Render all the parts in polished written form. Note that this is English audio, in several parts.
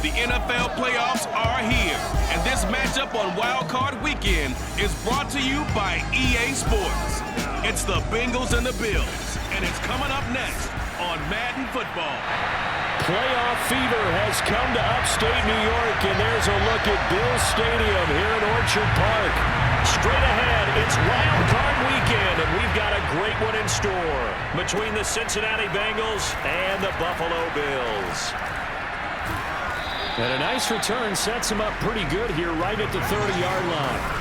The NFL playoffs are here, and this matchup on Wild Card Weekend is brought to you by EA Sports. It's the Bengals and the Bills, and it's coming up next on Madden Football. Playoff fever has come to upstate New York, and there's a look at Bills Stadium here in Orchard Park. Straight ahead, it's Wild Card Weekend, and we've got a great one in store between the Cincinnati Bengals and the Buffalo Bills. And a nice return sets him up pretty good here right at the 30-yard line.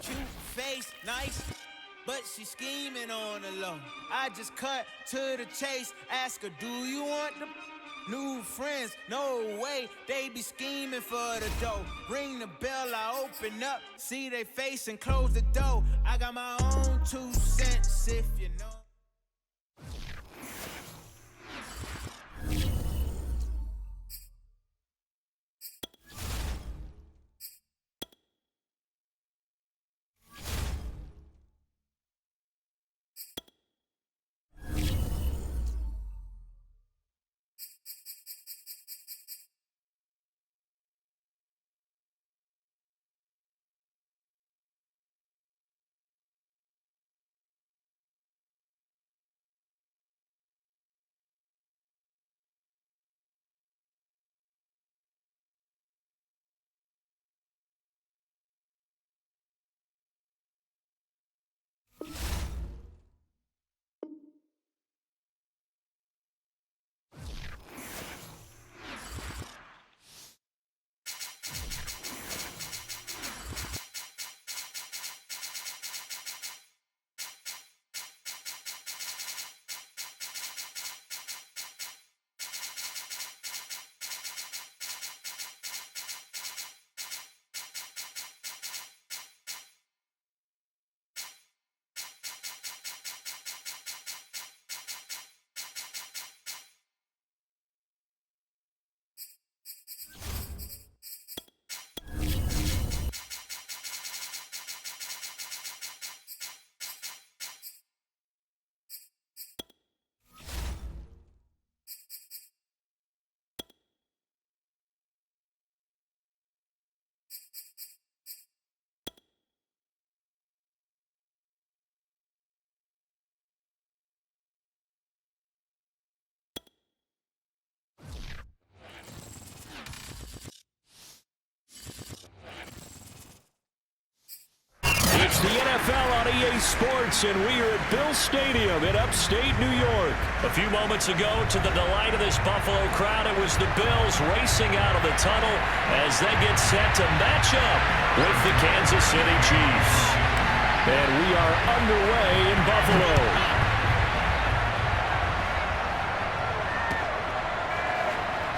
Cute face, nice, but she scheming on the low. I just cut to the chase, ask her, do you want the new friends? No way, they be scheming for the dough. Ring the bell, I open up, see they face and close the door. I got my own 2 cents, if you know. Sports, and we are at Bill Stadium in upstate New York. A few moments ago, to the delight of this Buffalo crowd, it was the Bills racing out of the tunnel as they get set to match up with the Kansas City Chiefs. And we are underway in Buffalo.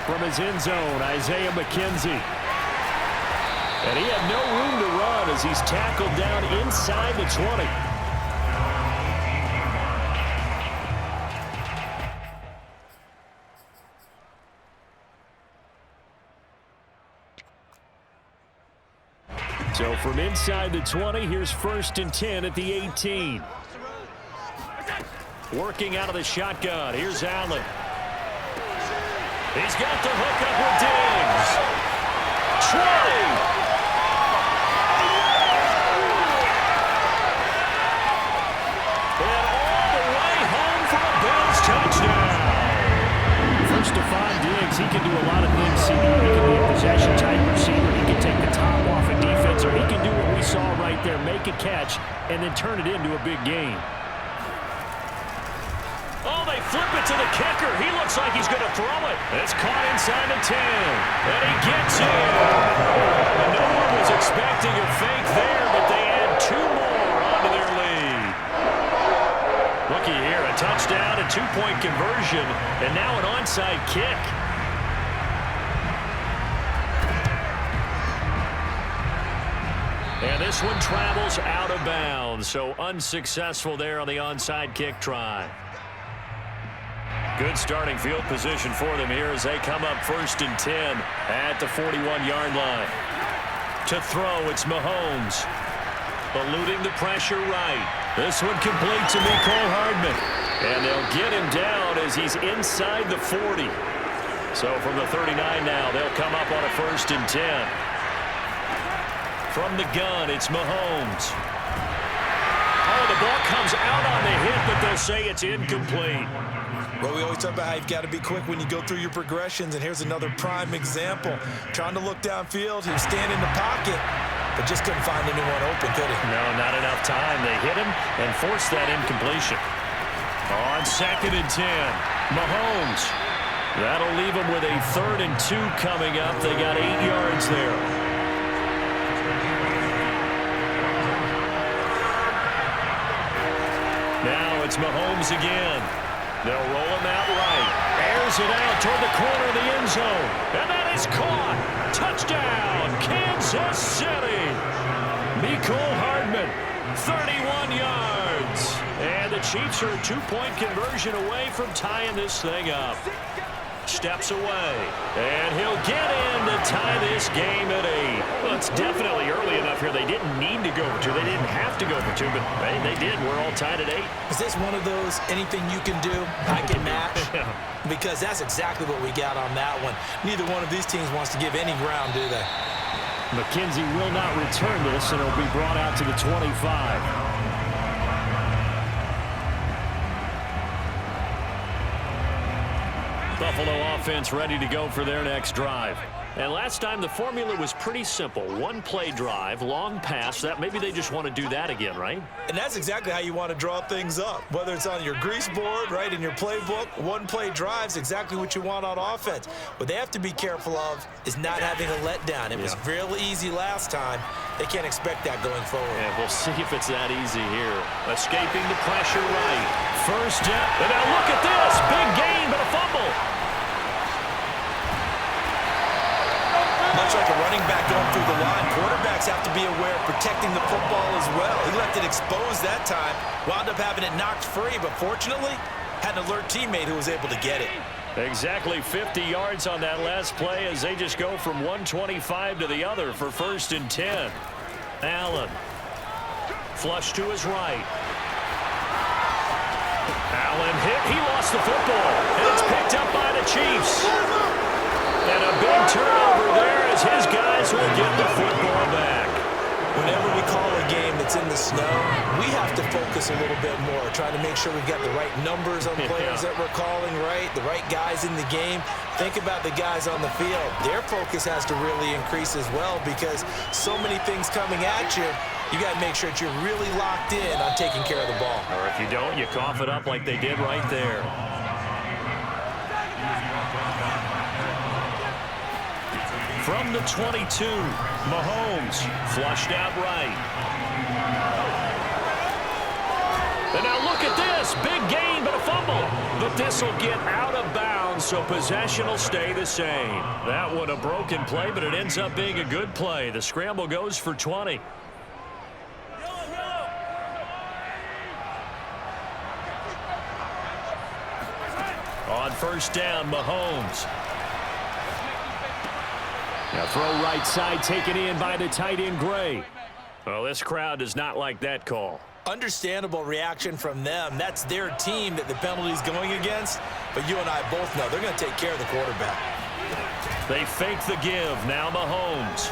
From his end zone, Isaiah McKenzie. And he had no room to run as he's tackled down inside the 20. So from inside the 20, here's 1st and 10 at the 18. Working out of the shotgun, here's Allen. He's got the hook up with Diggs. 20. And all the way home for a Bills touchdown. First, Stephon Diggs, he can do a lot of things. He can be a possession-type receiver. He can take the top off a defense, or he can do what we saw right there, make a catch, and then turn it into a big game. Oh, they flip it to the kicker. He looks like he's going to throw it. It's caught inside the 10. And he gets in. And no one was expecting a fake there, but they add 2 more onto their lead. Looky here, a touchdown, a 2-point conversion, and now an onside kick. And this one travels out of bounds, so unsuccessful there on the onside kick try. Good starting field position for them here as they come up 1st and 10 at the 41-yard line. To throw, it's Mahomes. Eluding the pressure right. This one complete to Mecole Hardman. And they'll get him down as he's inside the 40. So from the 39 now, they'll come up on a 1st and 10. From the gun, it's Mahomes. Oh, the ball comes out on the hit, but they'll say it's incomplete. Well, we always talk about how you've got to be quick when you go through your progressions, and here's another prime example. Trying to look downfield, he was standing in the pocket, but just couldn't find anyone open, could he? No, not enough time. They hit him and forced that incompletion. On 2nd and 10, Mahomes. That'll leave him with a 3rd and 2 coming up. They got 8 yards there. Now it's Mahomes again. They'll roll him out right. Airs it out toward the corner of the end zone. And that is caught. Touchdown, Kansas City. Mecole Hardman, 31 yards. And the Chiefs are a 2-point conversion away from tying this thing up. Steps away. And he'll get in to tie this game at 8. Well, it's definitely early enough here. They didn't need to go for 2. They didn't have to go for 2, but hey, they did. We're all tied at 8. Is this one of those anything you can do, I can match? Because that's exactly what we got on that one. Neither one of these teams wants to give any ground, do they? McKenzie will not return this, and it'll be brought out to the 25. Buffalo offense ready to go for their next drive. And last time the formula was pretty simple. 1-play drive, long pass. That maybe they just want to do that again, right? And that's exactly how you want to draw things up. Whether it's on your grease board, right, in your playbook, 1-play drive's exactly what you want on offense. What they have to be careful of is not having a letdown. It was real easy last time. They can't expect that going forward. Yeah, we'll see if it's that easy here. Escaping the pressure right. First down. And now look at this. Big gain, but a fumble. Much like a running back going through the line, quarterbacks have to be aware of protecting the football as well. He left it exposed that time, wound up having it knocked free, but fortunately, had an alert teammate who was able to get it. Exactly 50 yards on that last play as they just go from 125 to the other for 1st and 10. Allen. Flush to his right. Allen hit. He lost the football. And it's picked up by the Chiefs. And a big turnover there as his guys will get the football back. Whenever we call a game that's in the snow, we have to focus a little bit more, trying to make sure we've got the right numbers on players that we're calling, right? The right guys in the game. Think about the guys on the field. Their focus has to really increase as well because so many things coming at you. You got to make sure that you're really locked in on taking care of the ball. Or if you don't, you cough it up like they did right there. From the 22, Mahomes flushed out right. And now look at this. Big gain, but a fumble. But this will get out of bounds, so possession will stay the same. That one a broken play, but it ends up being a good play. The scramble goes for 20. On first down, Mahomes. Now throw right side, taken in by the tight end, Gray. Well, this crowd does not like that call. Understandable reaction from them. That's their team that the penalty's going against. But you and I both know they're going to take care of the quarterback. They fake the give. Now Mahomes.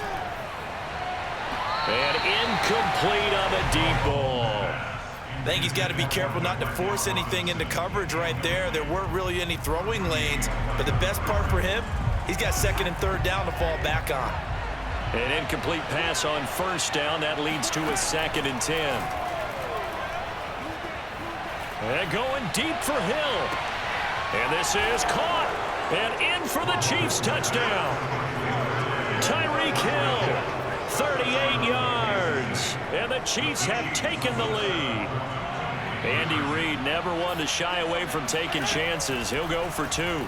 And incomplete on the deep ball. I think he's got to be careful not to force anything into coverage right there. There weren't really any throwing lanes. But the best part for him, he's got second and third down to fall back on. An incomplete pass on first down. That leads to a 2nd and 10. And going deep for Hill. And this is caught. And in for the Chiefs touchdown. Tyreek Hill, 38 yards. And the Chiefs have taken the lead. Andy Reid never one to shy away from taking chances. He'll go for 2.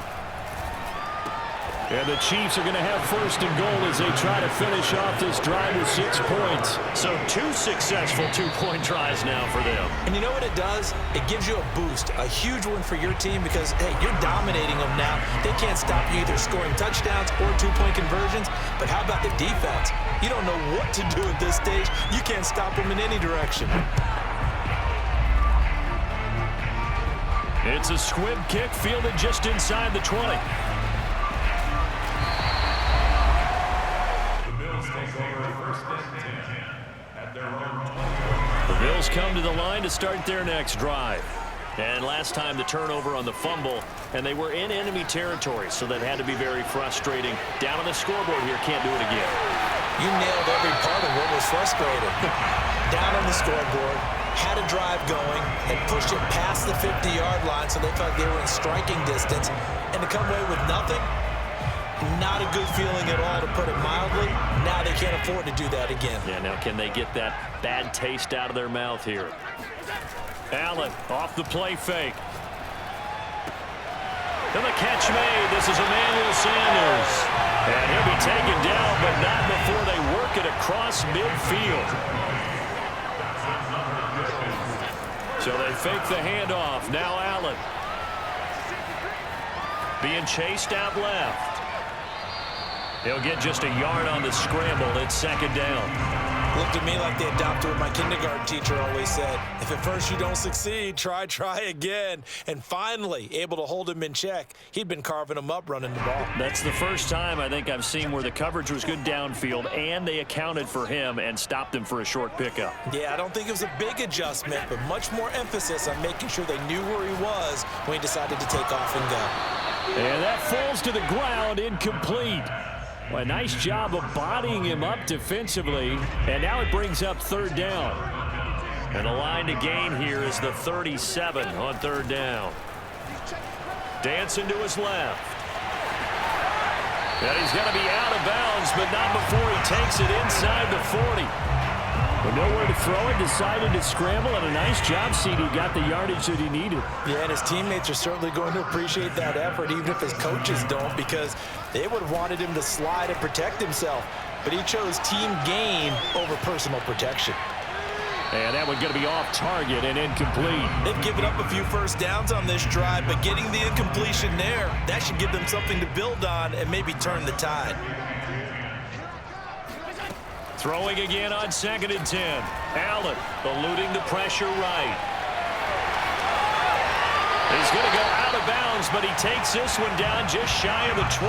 And the Chiefs are going to have first and goal as they try to finish off this drive with 6 points. So 2 successful 2-point tries now for them. And you know what it does? It gives you a boost, a huge one for your team because, hey, you're dominating them now. They can't stop you either scoring touchdowns or 2-point conversions. But how about the defense? You don't know what to do at this stage. You can't stop them in any direction. It's a squib kick fielded just inside the 20. The Bills come to the line to start their next drive. And last time the turnover on the fumble, and they were in enemy territory, so that had to be very frustrating. Down on the scoreboard here, can't do it again. You nailed every part of what was frustrating. Down on the scoreboard, had a drive going, and pushed it past the 50-yard line so they felt like they were in striking distance, and to come away with nothing, not a good feeling at all, to put it mildly. Now they can't afford to do that again. Yeah, now can they get that bad taste out of their mouth here? Allen off the play fake. And the catch made. This is Emmanuel Sanders. And he'll be taken down, but not before they work it across midfield. So they fake the handoff. Now Allen. Being chased out left. He'll get just a yard on the scramble. It's 2nd down. Looked at me like they adopted what my kindergarten teacher always said. If at first you don't succeed, try again. And finally, able to hold him in check. He'd been carving him up running the ball. That's the first time I think I've seen where the coverage was good downfield and they accounted for him and stopped him for a short pickup. Yeah, I don't think it was a big adjustment, but much more emphasis on making sure they knew where he was when he decided to take off and go. And that falls to the ground, incomplete. Well, a nice job of bodying him up defensively, and now it brings up 3rd down. And the line to gain here is the 37 on 3rd down. Dancing to his left. And he's going to be out of bounds, but not before he takes it inside the 40. But nowhere to throw it, decided to scramble, and a nice job, CD. Got the yardage that he needed. Yeah, and his teammates are certainly going to appreciate that effort, even if his coaches don't, because they would have wanted him to slide and protect himself. But he chose team gain over personal protection. And that one going to be off target and incomplete. They've given up a few first downs on this drive, but getting the incompletion there, that should give them something to build on and maybe turn the tide. Throwing again on 2nd and 10. Allen eluding the pressure right. He's going to go out of bounds, but he takes this one down just shy of the 20.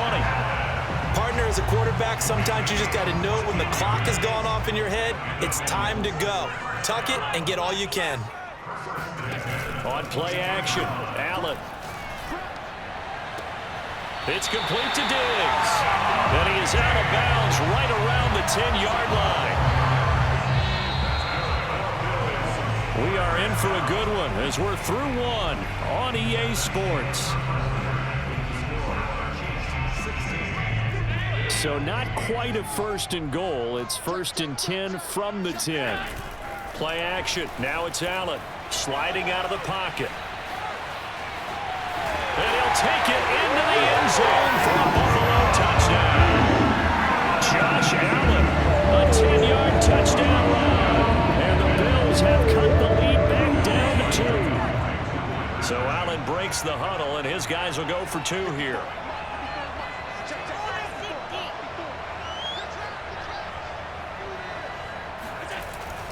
Partner, as a quarterback, sometimes you just got to know when the clock has gone off in your head, it's time to go. Tuck it and get all you can. On play action, Allen. It's complete to Diggs. And he is out of bounds right around the 10-yard line. We are in for a good one as we're through one on EA Sports. So not quite a first and goal. It's 1st and 10 from the 10. Play action. Now it's Allen sliding out of the pocket. And he'll take it into the end zone for a Buffalo touchdown. Josh Allen, a 10-yard touchdown run. And the Bills have cut the lead back down to 2. So Allen breaks the huddle, and his guys will go for 2 here.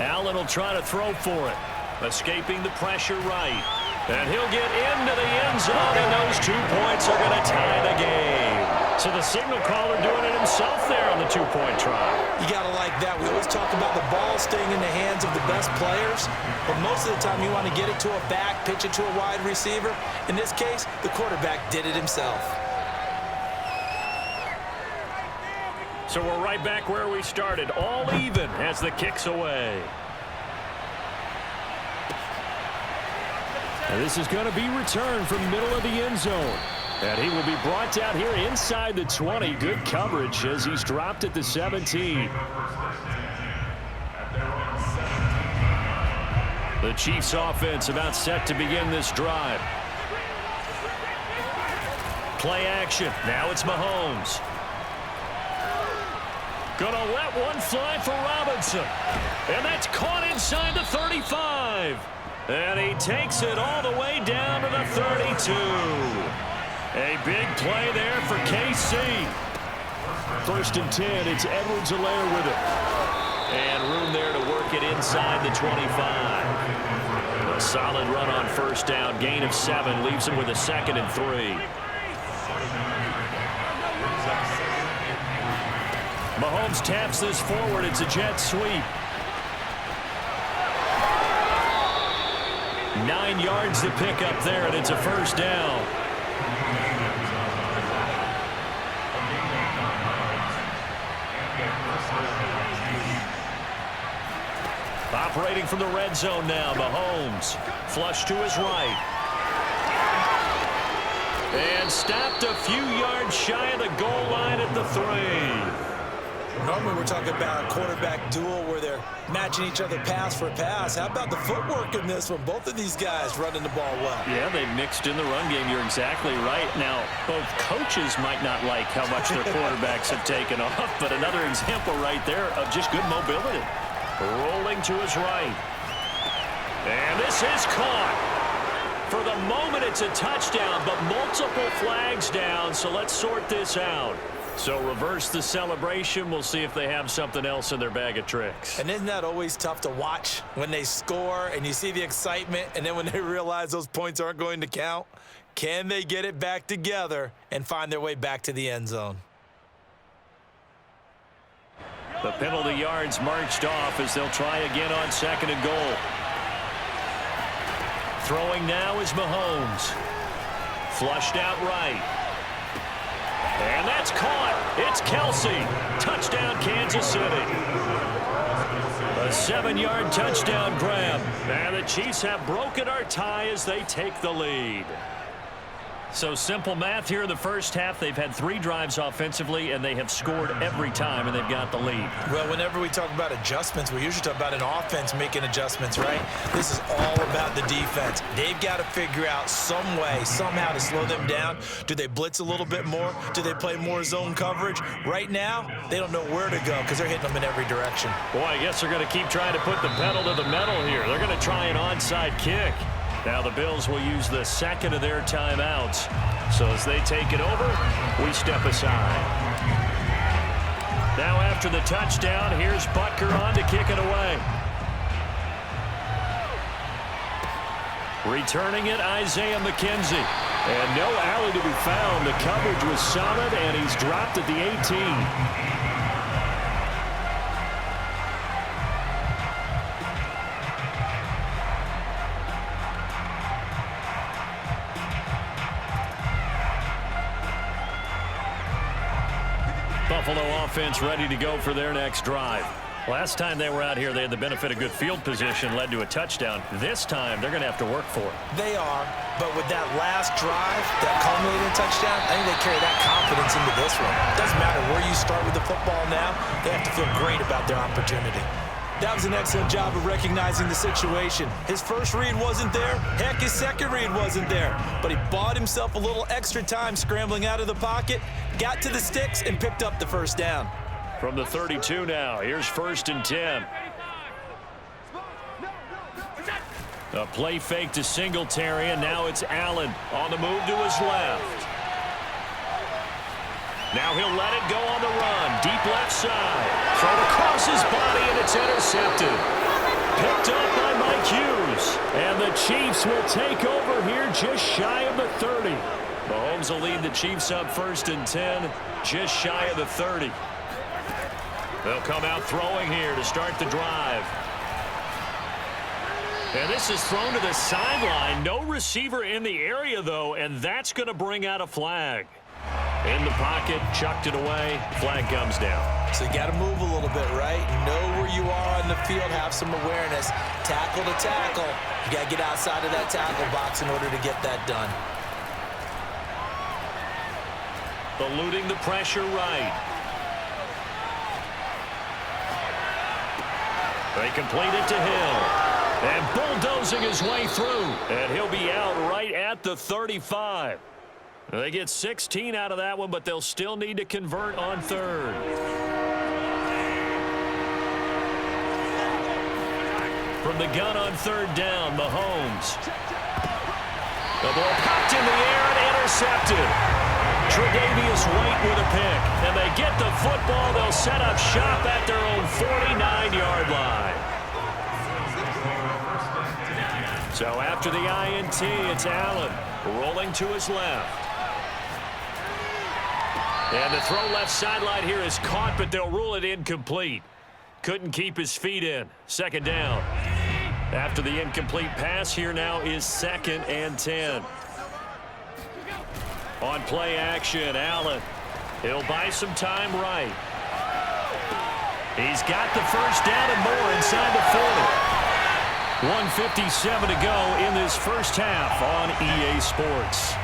Allen will try to throw for it. Escaping the pressure right. And he'll get into the end zone, and those 2 points are going to tie the game. So the signal caller doing it himself there on the 2-point try. You got to like that. We always talk about the ball staying in the hands of the best players, but most of the time you want to get it to a back, pitch it to a wide receiver. In this case, the quarterback did it himself. So we're right back where we started, all even as the kick's away. And this is going to be returned from the middle of the end zone. And he will be brought down here inside the 20. Good coverage as he's dropped at the 17. The Chiefs offense about set to begin this drive. Play action. Now it's Mahomes. Gonna let one fly for Robinson. And that's caught inside the 35. And he takes it all the way down to the 32. A big play there for KC. 1st and 10. It's Edwards-Helaire with it. And room there to work it inside the 25. A solid run on 1st down. Gain of 7. Leaves him with a 2nd and 3. Mahomes taps this forward. It's a jet sweep. 9 yards to pick up there, and it's a 1st down. Operating from the red zone now, Mahomes. Flush to his right. And stopped a few yards shy of the goal line at the 3. Normally we're talking about a quarterback duel where they're matching each other pass for pass. How about the footwork in this one? Both of these guys running the ball well. Yeah, they mixed in the run game. You're exactly right. Now, both coaches might not like how much their quarterbacks have taken off, but another example right there of just good mobility. Rolling to his right. And this is caught. For the moment, it's a touchdown, but multiple flags down, so let's sort this out. So reverse the celebration. We'll see if they have something else in their bag of tricks. And isn't that always tough to watch when they score and you see the excitement and then when they realize those points aren't going to count? Can they get it back together and find their way back to the end zone? The penalty yards marched off as they'll try again on 2nd and goal. Throwing now is Mahomes. Flushed out right. And that's caught. It's Kelsey. Touchdown, Kansas City. A 7-yard touchdown grab. And the Chiefs have broken our tie as they take the lead. So simple math here in the first half. They've had 3 drives offensively, and they have scored every time, and they've got the lead. Well, whenever we talk about adjustments, we usually talk about an offense making adjustments, right? This is all about the defense. They've got to figure out some way, somehow to slow them down. Do they blitz a little bit more? Do they play more zone coverage? Right now, they don't know where to go because they're hitting them in every direction. Boy, I guess they're going to keep trying to put the pedal to the metal here. They're going to try an onside kick. Now the Bills will use the 2nd of their timeouts. So as they take it over, we step aside. Now after the touchdown, here's Butker on to kick it away. Returning it, Isaiah McKenzie. And no alley to be found. The coverage was solid, and he's dropped at the 18. Buffalo offense ready to go for their next drive. Last time they were out here, they had the benefit of good field position, led to a touchdown. This time, they're going to have to work for it. They are, but with that last drive, that culminating touchdown, I think they carry that confidence into this one. Doesn't matter where you start with the football now, they have to feel great about their opportunity. That was an excellent job of recognizing the situation. His first read wasn't there. Heck, his second read wasn't there. But he bought himself a little extra time scrambling out of the pocket, got to the sticks, and picked up the first down. From the 32 now, here's 1st and 10. A play fake to Singletary, and now it's Allen on the move to his left. Now he'll let it go on the run. Deep left side. Thrown across his body, and it's intercepted. Picked up by Mike Hughes. And the Chiefs will take over here just shy of the 30. Mahomes will lead the Chiefs up 1st and 10, just shy of the 30. They'll come out throwing here to start the drive. And this is thrown to the sideline. No receiver in the area, though, and that's going to bring out a flag. In the pocket, chucked it away, flag comes down. So you got to move a little bit, right? Know where you are on the field, have some awareness. Tackle to tackle. You got to get outside of that tackle box in order to get that done. Eluding the pressure right. They complete it to Hill. And bulldozing his way through. And he'll be out right at the 35. They get 16 out of that one, but they'll still need to convert on 3rd. From the gun on 3rd down, Mahomes. The ball popped in the air and intercepted. Tre'Davious White with a pick. And they get the football. They'll set up shop at their own 49-yard line. So after the INT, it's Allen rolling to his left. And the throw left sideline here is caught, but they'll rule it incomplete. Couldn't keep his feet in. 2nd down. After the incomplete pass, here now is 2nd and 10. On play action, Allen. He'll buy some time right. He's got the first down and more inside the 40. 1:57 to go in this first half on EA Sports.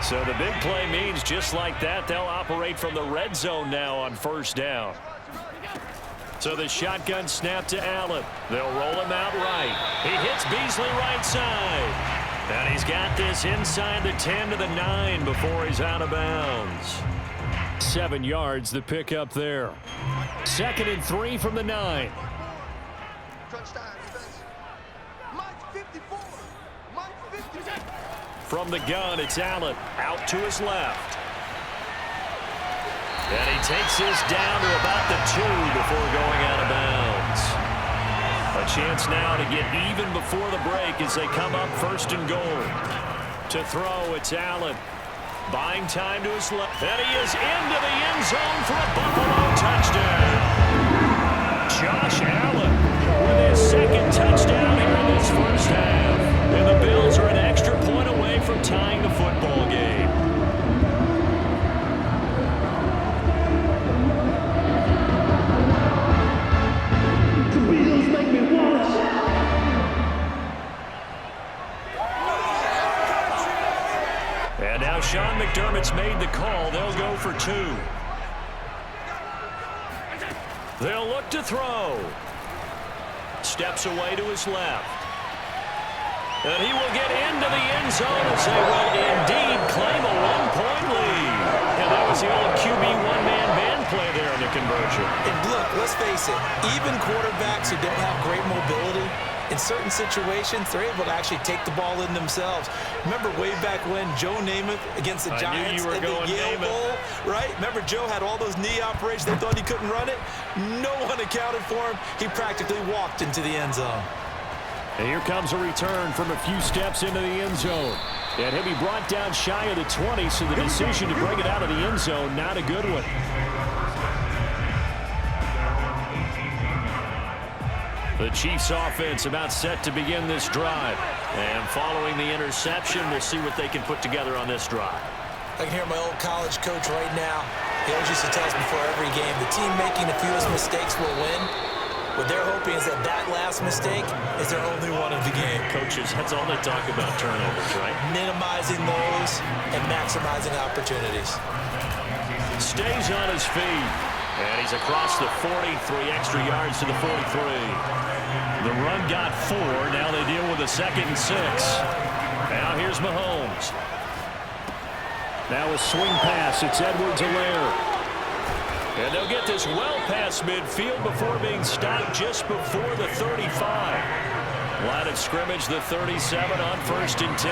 So the big play means just like that, they'll operate from the red zone now on 1st down. So the shotgun snap to Allen. They'll roll him out right. He hits Beasley right side. And he's got this inside the 10 to the 9 before he's out of bounds. 7 yards, the pickup there. 2nd and 3 from the 9. From the gun, it's Allen out to his left. And he takes this down to about the 2 before going out of bounds. A chance now to get even before the break as they come up 1st and goal. To throw, it's Allen. Buying time to his left. And he is into the end zone for a Buffalo touchdown. Josh Allen with his 2nd touchdown here in this first half. And the Bills are an extra point away from tying the football game. And now Sean McDermott's made the call. They'll go for 2. They'll look to throw. Steps away to his left. And he will get into the end zone as they will indeed claim a 1-point lead. And that was the old QB one-man band play there in the conversion. And look, let's face it, even quarterbacks who don't have great mobility, in certain situations, they're able to actually take the ball in themselves. Remember way back when Joe Namath against the Giants in the Yale Bowl, right? Remember Joe had all those knee operations. They thought he couldn't run it. No one accounted for him. He practically walked into the end zone. And here comes a return from a few steps into the end zone. And he'll be brought down shy of the 20, so the decision to bring it out of the end zone, not a good one. The Chiefs offense about set to begin this drive. And following the interception, we'll see what they can put together on this drive. I can hear my old college coach right now. He always used to tell us before every game, the team making the fewest mistakes will win. What they're hoping is that last mistake is their only one of the game. Coaches, that's all they talk about, turnovers, right? Minimizing those and maximizing opportunities. Stays on his feet. And he's across the 40, 3 extra yards to the 43. The run got 4. Now they deal with a 2nd and 6. Now here's Mahomes. Now a swing pass. It's Edwards-Helaire. And they'll get this well past midfield before being stopped just before the 35. Line of scrimmage, the 37 on 1st and 10.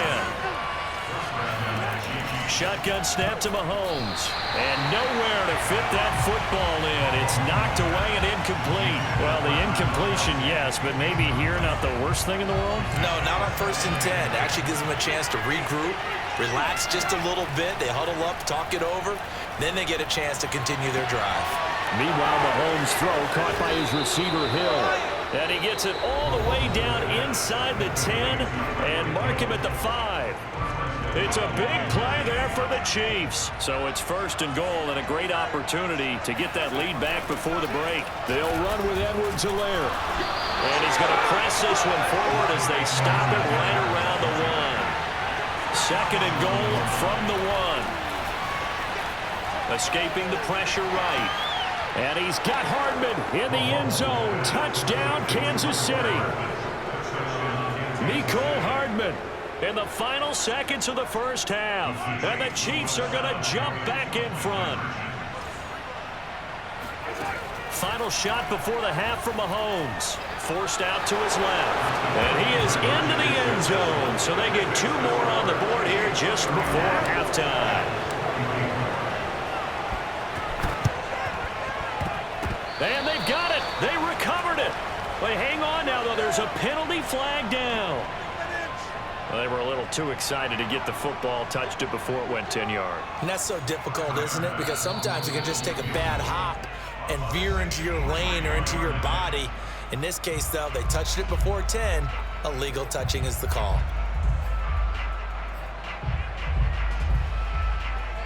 Shotgun snap to Mahomes. And nowhere to fit that football in. It's knocked away and incomplete. Well, the incompletion, yes, but maybe here not the worst thing in the world? No, not on 1st and 10. It actually gives them a chance to regroup, relax just a little bit. They huddle up, talk it over. Then they get a chance to continue their drive. Meanwhile, Mahomes' throw caught by his receiver, Hill. And he gets it all the way down inside the 10 and mark him at the 5. It's a big play there for the Chiefs. So it's 1st and goal and a great opportunity to get that lead back before the break. They'll run with Edwards-Helaire. And he's going to press this one forward as they stop it right around the 1. 2nd and goal from the 1. Escaping the pressure right. And he's got Hardman in the end zone. Touchdown, Kansas City. Mecole Hardman in the final seconds of the first half. And the Chiefs are going to jump back in front. Final shot before the half from Mahomes. Forced out to his left. And he is into the end zone. So they get 2 more on the board here just before halftime. And they've got it. They recovered it. They hang on now, though. There's a penalty flag down. Well, they were a little too excited to get the football, touched it before it went 10 yards. And that's so difficult, isn't it? Because sometimes you can just take a bad hop and veer into your lane or into your body. In this case, though, they touched it before 10. Illegal touching is the call.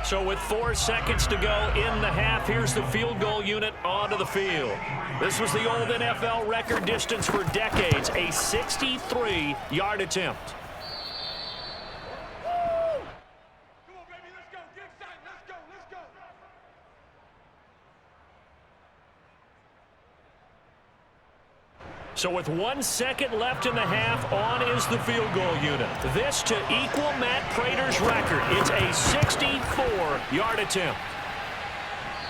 So with 4 seconds to go in the half, here's the field goal unit onto the field. This was the old NFL record distance for decades, a 63-yard attempt. So with 1 second left in the half, on is the field goal unit. This to equal Matt Prater's record. It's a 64-yard attempt.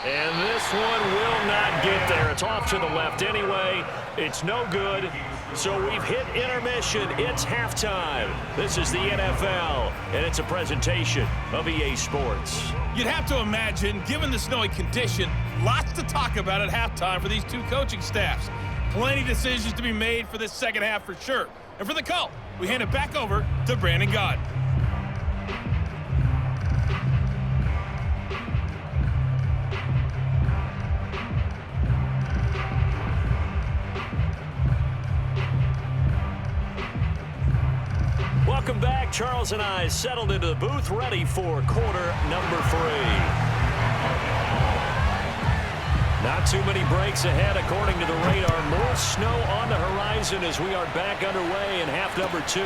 And this one will not get there. It's off to the left anyway. It's no good. So we've hit intermission. It's halftime. This is the NFL, and it's a presentation of EA Sports. You'd have to imagine, given the snowy condition, lots to talk about at halftime for these 2 coaching staffs. Plenty of decisions to be made for this second half for sure. And for the call, we hand it back over to Brandon Gaudin. Welcome back. Charles and I settled into the booth, ready for quarter number 3. Not too many breaks ahead according to the radar. More snow on the horizon as we are back underway in half number 2.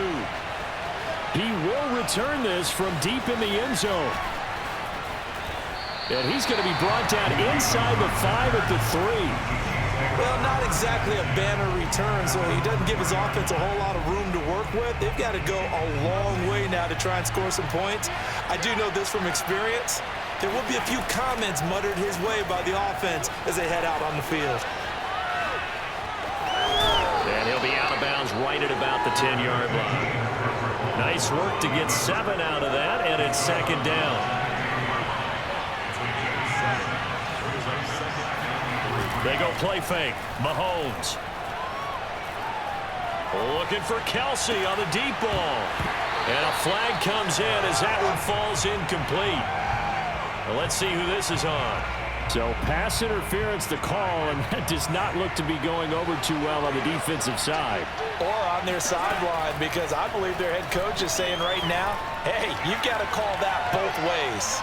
He will return this from deep in the end zone. And he's going to be brought down inside the 5 at the 3. Well, not exactly a banner return, so he doesn't give his offense a whole lot of room to work with. They've got to go a long way now to try and score some points. I do know this from experience. There will be a few comments muttered his way by the offense as they head out on the field. And he'll be out of bounds right at about the 10-yard line. Nice work to get 7 out of that, and it's 2nd down. They go play fake. Mahomes. Looking for Kelsey on the deep ball. And a flag comes in as that one falls incomplete. Well, let's see who this is on. So pass interference the call, and that does not look to be going over too well on the defensive side. Or on their sideline, because I believe their head coach is saying right now, hey, you've got to call that both ways.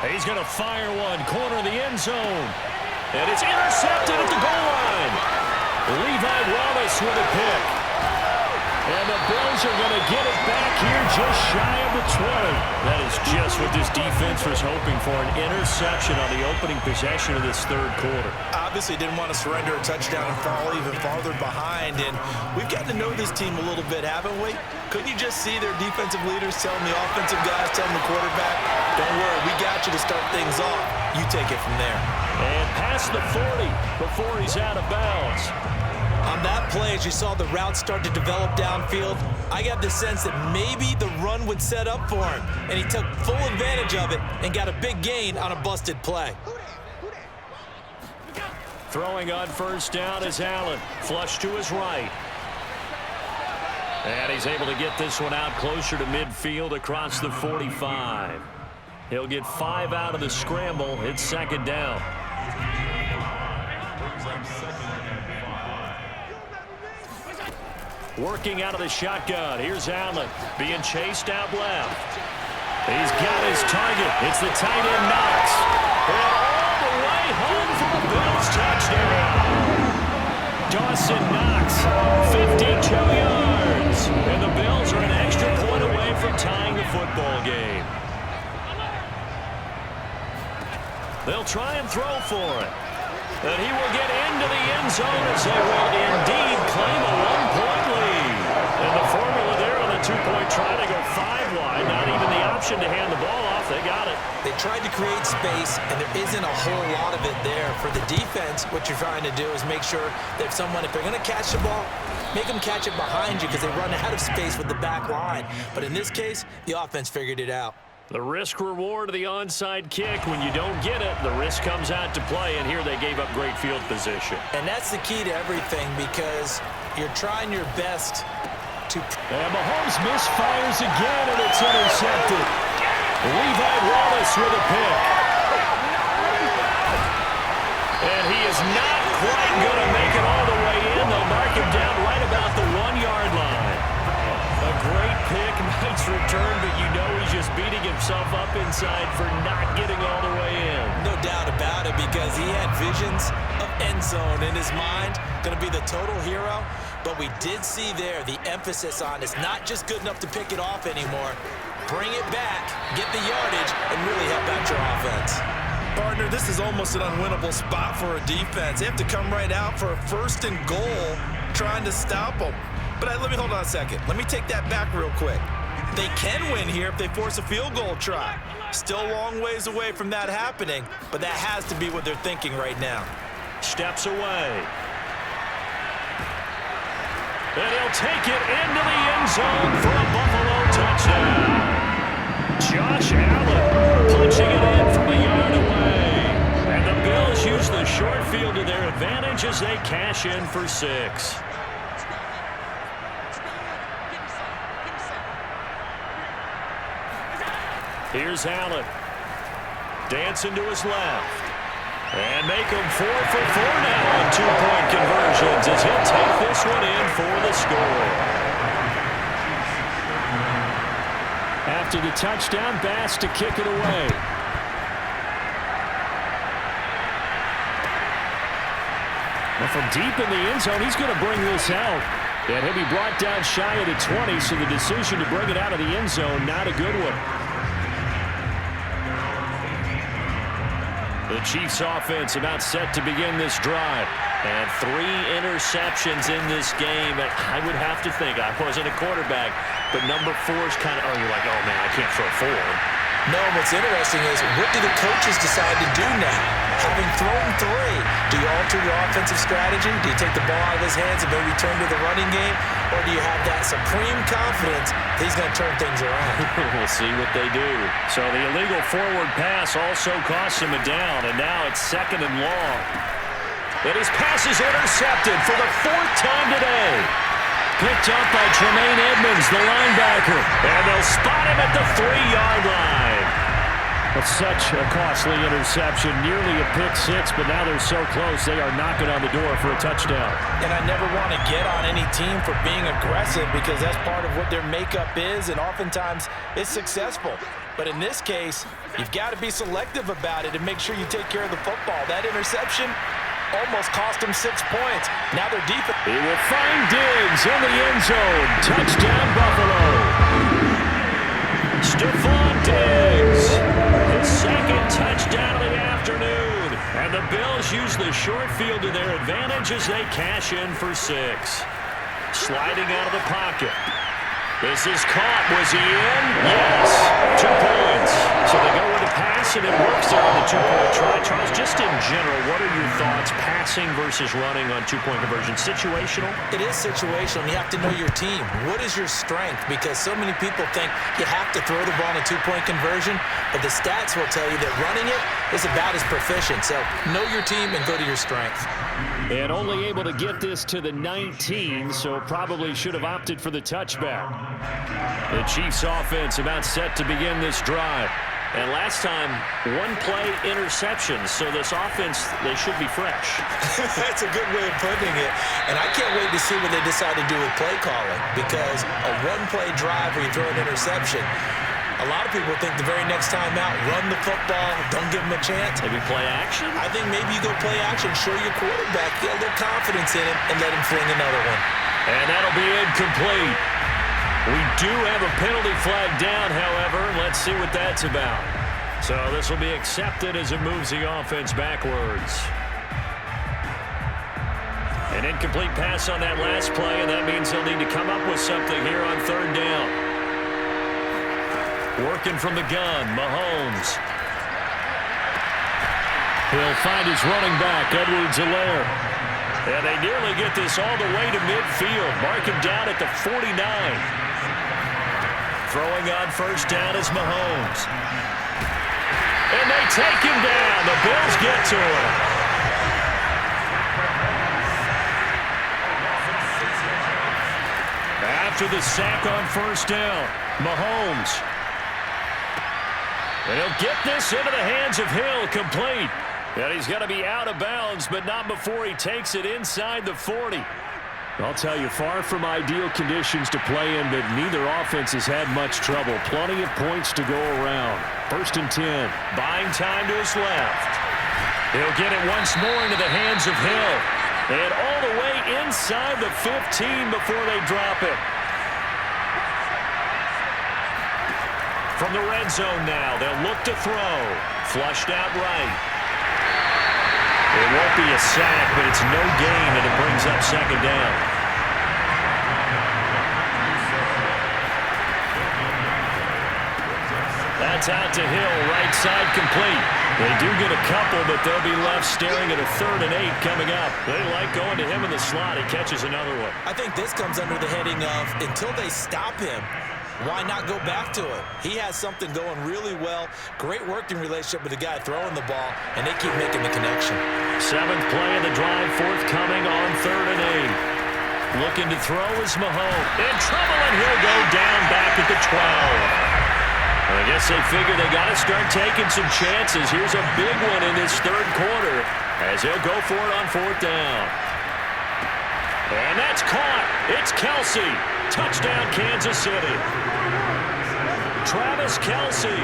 He's going to fire one, corner of the end zone. And it's intercepted at the goal line. Levi Wallace with a pick. And the Bills are going to get it back here just shy of the 20. That is just what this defense was hoping for, an interception on the opening possession of this third quarter. Obviously didn't want to surrender a touchdown and fall even farther behind. And we've gotten to know this team a little bit, haven't we? Couldn't you just see their defensive leaders telling the offensive guys, telling the quarterback, don't worry, we got you to start things off. You take it from there. And past the 40 before he's out of bounds. On that play, as you saw the route start to develop downfield, I got the sense that maybe the run would set up for him, and he took full advantage of it and got a big gain on a busted play. Throwing on first down is Allen. Flush to his right. And he's able to get this one out closer to midfield across the 45. He'll get 5 out of the scramble. It's second down. Working out of the shotgun. Here's Allen being chased out left. He's got his target. It's the tight end Knox. And all the way home for the Bills touchdown. Dawson Knox, 52 yards. And the Bills are an extra point away from tying the football game. They'll try and throw for it. And he will get into the end zone as they will indeed claim a 1-point lead. And the formula there on the 2-point try to go 5 wide. Not even the option to hand the ball off. They got it. They tried to create space, and there isn't a whole lot of it there. For the defense, what you're trying to do is make sure that if they're going to catch the ball, make them catch it behind you because they run out of space with the back line. But in this case, the offense figured it out. The risk-reward of the onside kick. When you don't get it, the risk comes out to play, and here they gave up great field position. And that's the key to everything because you're trying your best to... And Mahomes misfires again, and it's intercepted. Levi Wallace with a pick. And he is not quite going to make it all the way in. They'll mark him down right about the 1-yard line. A great pick, nice return, but you know he's just beating himself up inside for not getting all the way in. No doubt about it because he had visions of end zone in his mind. Going to be the total hero. But we did see there the emphasis on it's not just good enough to pick it off anymore. Bring it back, get the yardage, and really help out your offense. Partner, this is almost an unwinnable spot for a defense. They have to come right out for a 1st and goal trying to stop them. But let me hold on a second. Let me take that back real quick. They can win here if they force a field goal try. Still a long ways away from that happening, but that has to be what they're thinking right now. Steps away. And he'll take it into the end zone for a Buffalo touchdown. Josh Allen punching it in from a yard away. And the Bills use the short field to their advantage as they cash in for 6. Here's Allen. Dancing to his left. And make him 4 for 4 now on 2-point conversions as he'll take this one in for the score. After the touchdown, Bass to kick it away. Well, from deep in the end zone, he's going to bring this out. And he'll be brought down shy of the 20, so the decision to bring it out of the end zone, not a good one. The Chiefs offense about set to begin this drive. And 3 interceptions in this game. And I would have to think, I wasn't a quarterback, but number 4 is kind of, you're like, oh man, I can't throw 4. No, what's interesting is what do the coaches decide to do now? Having thrown 3, do you alter your offensive strategy? Do you take the ball out of his hands and maybe turn to the running game? Or do you have that supreme confidence that he's going to turn things around? We'll see what they do. So the illegal forward pass also costs him a down, and now it's 2nd and long. And his pass is intercepted for the 4th time today. Picked up by Tremaine Edmonds, the linebacker. And they'll spot him at the 3-yard line. That's such a costly interception, nearly a pick six, but now they're so close they are knocking on the door for a touchdown. And I never want to get on any team for being aggressive because that's part of what their makeup is, and oftentimes it's successful. But in this case, you've got to be selective about it and make sure you take care of the football. That interception almost cost them 6 points. Now their defense. He will find Diggs in the end zone. Touchdown, Buffalo. Stephon Diggs, his second touchdown of the afternoon. And the Bills use the short field to their advantage as they cash in for 6. Sliding out of the pocket. This is caught. Was he in? Yes. 2 points. So they go with a pass, and it works there on the 2-point try. Charles, just in general, what are your thoughts, passing versus running on 2-point conversion? Situational? It is situational. You have to know your team. What is your strength? Because so many people think you have to throw the ball in a 2-point conversion, but the stats will tell you that running it is about as proficient. So know your team and go to your strength. And only able to get this to the 19, so probably should have opted for the touchback. The Chiefs offense about set to begin this drive. And last time, 1-play interceptions, so this offense, they should be fresh. That's a good way of putting it. And I can't wait to see what they decide to do with play calling, because a 1-play drive where you throw an interception, a lot of people think the very next time out, run the football, don't give them a chance. Maybe play action? I think maybe you go play action, show your quarterback, get a little confidence in him, and let him fling another one. And that'll be incomplete. We do have a penalty flag down, however. Let's see what that's about. So this will be accepted as it moves the offense backwards. An incomplete pass on that last play, and that means they'll need to come up with something here on 3rd down. Working from the gun, Mahomes. He'll find his running back, Edwards-Helaire. And they nearly get this all the way to midfield. Mark him down at the 49. Throwing on 1st down is Mahomes. And they take him down. The Bills get to him. After the sack on 1st down, Mahomes. And he'll get this into the hands of Hill, complete. And he's going to be out of bounds, but not before he takes it inside the 40. I'll tell you, far from ideal conditions to play in, but neither offense has had much trouble. Plenty of points to go around. 1st and 10. Buying time to his left. He'll get it once more into the hands of Hill. And all the way inside the 15 before they drop it. From the red zone now, they'll look to throw. Flushed out right. It won't be a sack, but it's no gain, and it brings up 2nd down. That's out to Hill, right side complete. They do get a couple, but they'll be left staring at a 3rd and 8 coming up. They like going to him in the slot. He catches another one. I think this comes under the heading of until they stop him, why not go back to it? He has something going really well. Great working relationship with the guy throwing the ball, and they keep making the connection. 7th play of the drive, forthcoming on 3rd and 8. Looking to throw is Mahomes. In trouble, and he'll go down back at the 12. I guess they figure they got to start taking some chances. Here's a big one in this 3rd quarter as he'll go for it on 4th down. And that's caught. It's Kelce. Touchdown, Kansas City. Travis Kelce,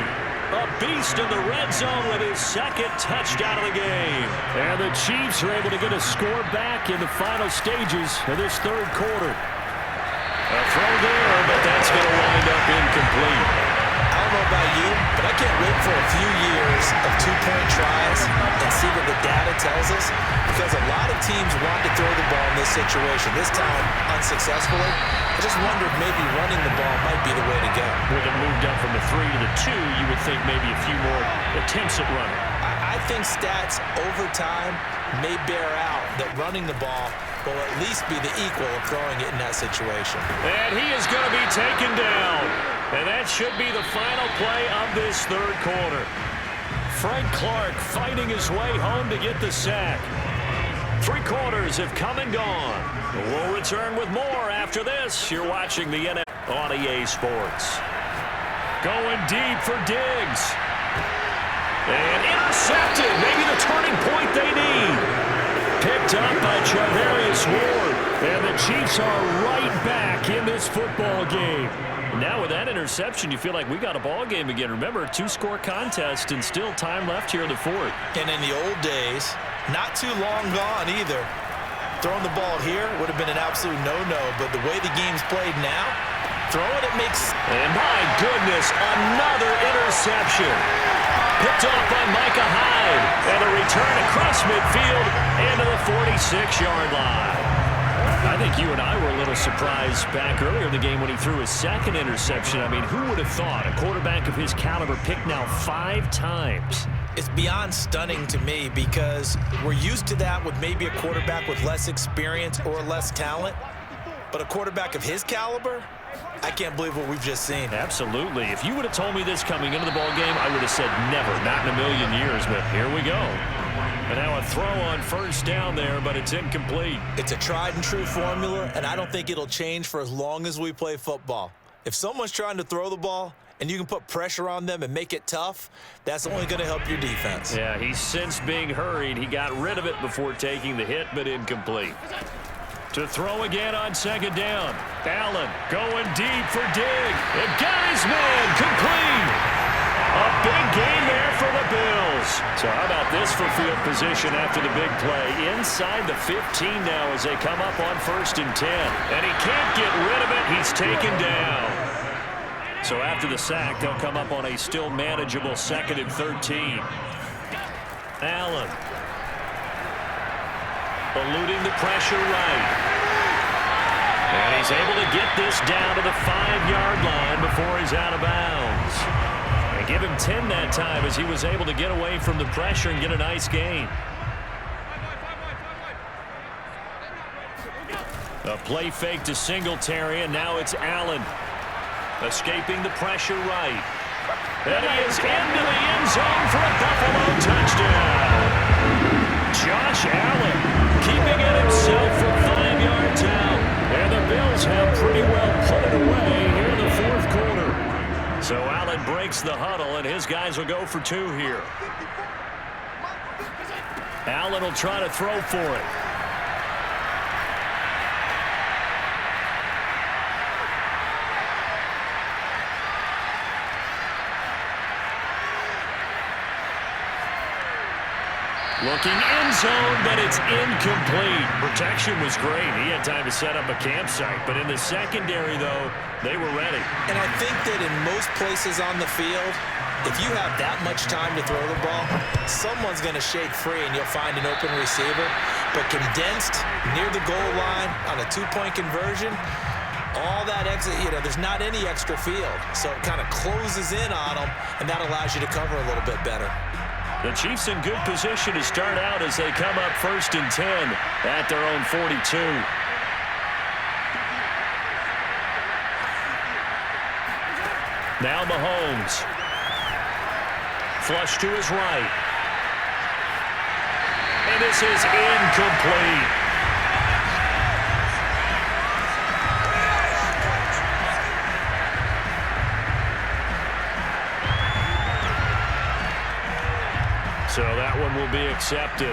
a beast in the red zone with his 2nd touchdown of the game. And the Chiefs are able to get a score back in the final stages of this 3rd quarter. A throw there, but that's going to wind up incomplete. I don't know about you, but I can't wait for a few years of 2-point tries and see what the data tells us, because a lot of teams want to throw the ball in this situation, this time unsuccessfully. I just wonder if maybe running the ball might be the way to go. With it moved up from the 3 to the 2, you would think maybe a few more attempts at running. I think stats over time may bear out that running the ball will at least be the equal of throwing it in that situation. And he is going to be taken down. And that should be the final play of this 3rd quarter. Frank Clark fighting his way home to get the sack. 3 quarters have come and gone. We'll return with more after this. You're watching the NFL on EA Sports. Going deep for Diggs. And intercepted. Maybe the turning point they need. Picked up by Charvarius Ward. And the Chiefs are right back in this football game. Now with that interception, you feel like we got a ball game again. Remember, 2-score contest and still time left here in the fourth. And in the old days, not too long gone either, throwing the ball here would have been an absolute no-no. But the way the game's played now, throwing it makes... And my goodness, another interception. Picked off by Micah Hyde. And a return across midfield into the 46-yard line. I think you and I were a little surprised back earlier in the game when he threw his second interception. I mean, who would have thought a quarterback of his caliber picked now 5 times? It's beyond stunning to me because we're used to that with maybe a quarterback with less experience or less talent. But a quarterback of his caliber, I can't believe what we've just seen. Absolutely. If you would have told me this coming into the ball game, I would have said never, not in a million years. But here we go. And now a throw on first down there, but it's incomplete. It's a tried and true formula, and I don't think it'll change for as long as we play football. If someone's trying to throw the ball and you can put pressure on them and make it tough, that's only going to help your defense. Yeah, he's since being hurried. He got rid of it before taking the hit, but incomplete. To throw again on second down. Allen going deep for Dig. And got his man complete. A big gain there for the Bills. So how about this for field position after the big play? Inside the 15 now as they come up on 1st and 10. And he can't get rid of it. He's taken down. So after the sack, they'll come up on a still manageable 2nd and 13. Allen. Eluding the pressure right. And he's able to get this down to the 5-yard line before he's out of bounds. And give him 10 that time as he was able to get away from the pressure and get a nice gain. A play fake to Singletary, and now it's Allen. Escaping the pressure right. And he is into the end zone for a Buffalo touchdown. Josh Allen keeping it himself from 5 yards out. And the Bills have pretty well put it away here in the fourth quarter. So Allen breaks the huddle, and his guys will go for 2 here. Allen will try to throw for it. Looking end zone, but it's incomplete. Protection was great. He had time to set up a campsite. But in the secondary, though, they were ready. And I think that in most places on the field, if you have that much time to throw the ball, someone's going to shake free and you'll find an open receiver. But condensed near the goal line on a 2-point conversion, all that exit, there's not any extra field. So it kind of closes in on them, and that allows you to cover a little bit better. The Chiefs in good position to start out as they come up 1st and 10 at their own 42. Now Mahomes. Flush to his right. And this is incomplete. So that one will be accepted.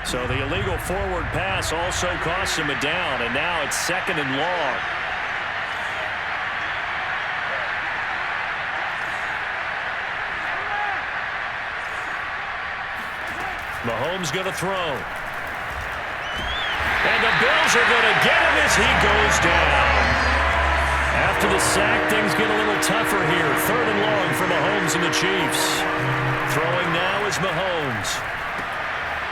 So the illegal forward pass also costs him a down, and now it's 2nd and long. Mahomes going to throw. And the Bills are going to get him as he goes down. After the sack, things get a little tougher here. 3rd and long for Mahomes and the Chiefs. Throwing now is Mahomes.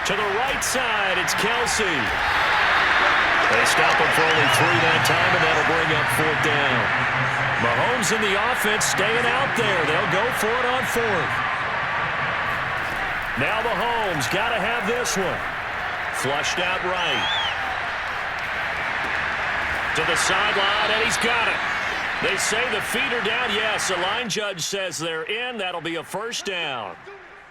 To the right side, it's Kelsey. They stop him for only 3 that time, and that'll bring up 4th down. Mahomes and the offense staying out there. They'll go for it on 4th. Now Mahomes got to have this one. Flushed out right. To the sideline, and he's got it. They say the feet are down. Yes, the line judge says they're in. That'll be a 1st down.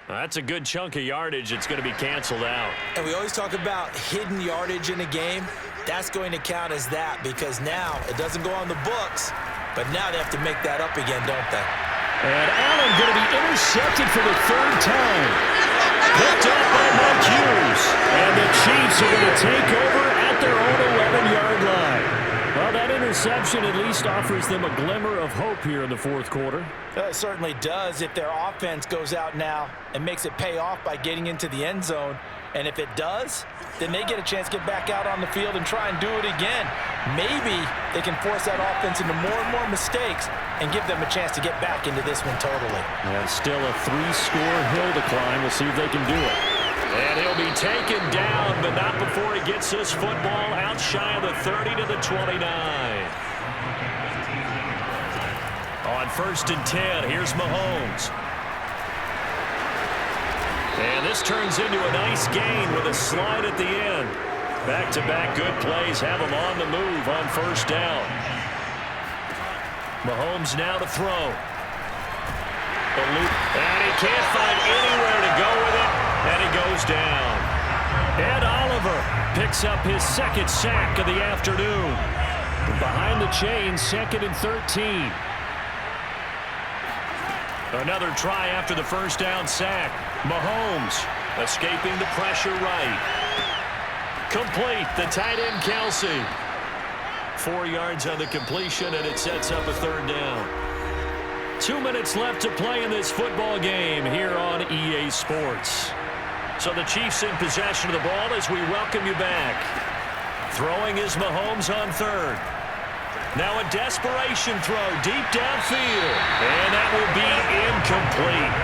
That's a good chunk of yardage. It's going to be canceled out. And we always talk about hidden yardage in a game. That's going to count as that because now it doesn't go on the books, but now they have to make that up again, don't they? And Allen going to be intercepted for the third time. Picked up by Mark Hughes. And the Chiefs are going to take over at their own 11-yard line. Well, that interception at least offers them a glimmer of hope here in the fourth quarter. It certainly does if their offense goes out now and makes it pay off by getting into the end zone. And if it does, then they get a chance to get back out on the field and try and do it again. Maybe they can force that offense into more and more mistakes and give them a chance to get back into this one totally. And still a 3-score hill to climb. We'll see if they can do it. And he'll be taken down, but not before he gets this football out shy of the 30 to the 29. On 1st and 10, here's Mahomes. And this turns into a nice gain with a slide at the end. Back-to-back good plays have him on the move on 1st down. Mahomes now to throw. And he can't find anywhere to go with it, and he goes down. Ed Oliver picks up his 2nd sack of the afternoon. Behind the chains, 2nd and 13. Another try after the 1st down sack. Mahomes escaping the pressure right. Complete, the tight end Kelsey. 4 yards on the completion, and it sets up a 3rd down. 2 minutes left to play in this football game here on EA Sports. So the Chiefs in possession of the ball as we welcome you back. Throwing is Mahomes on 3rd. Now a desperation throw deep downfield. And that will be incomplete.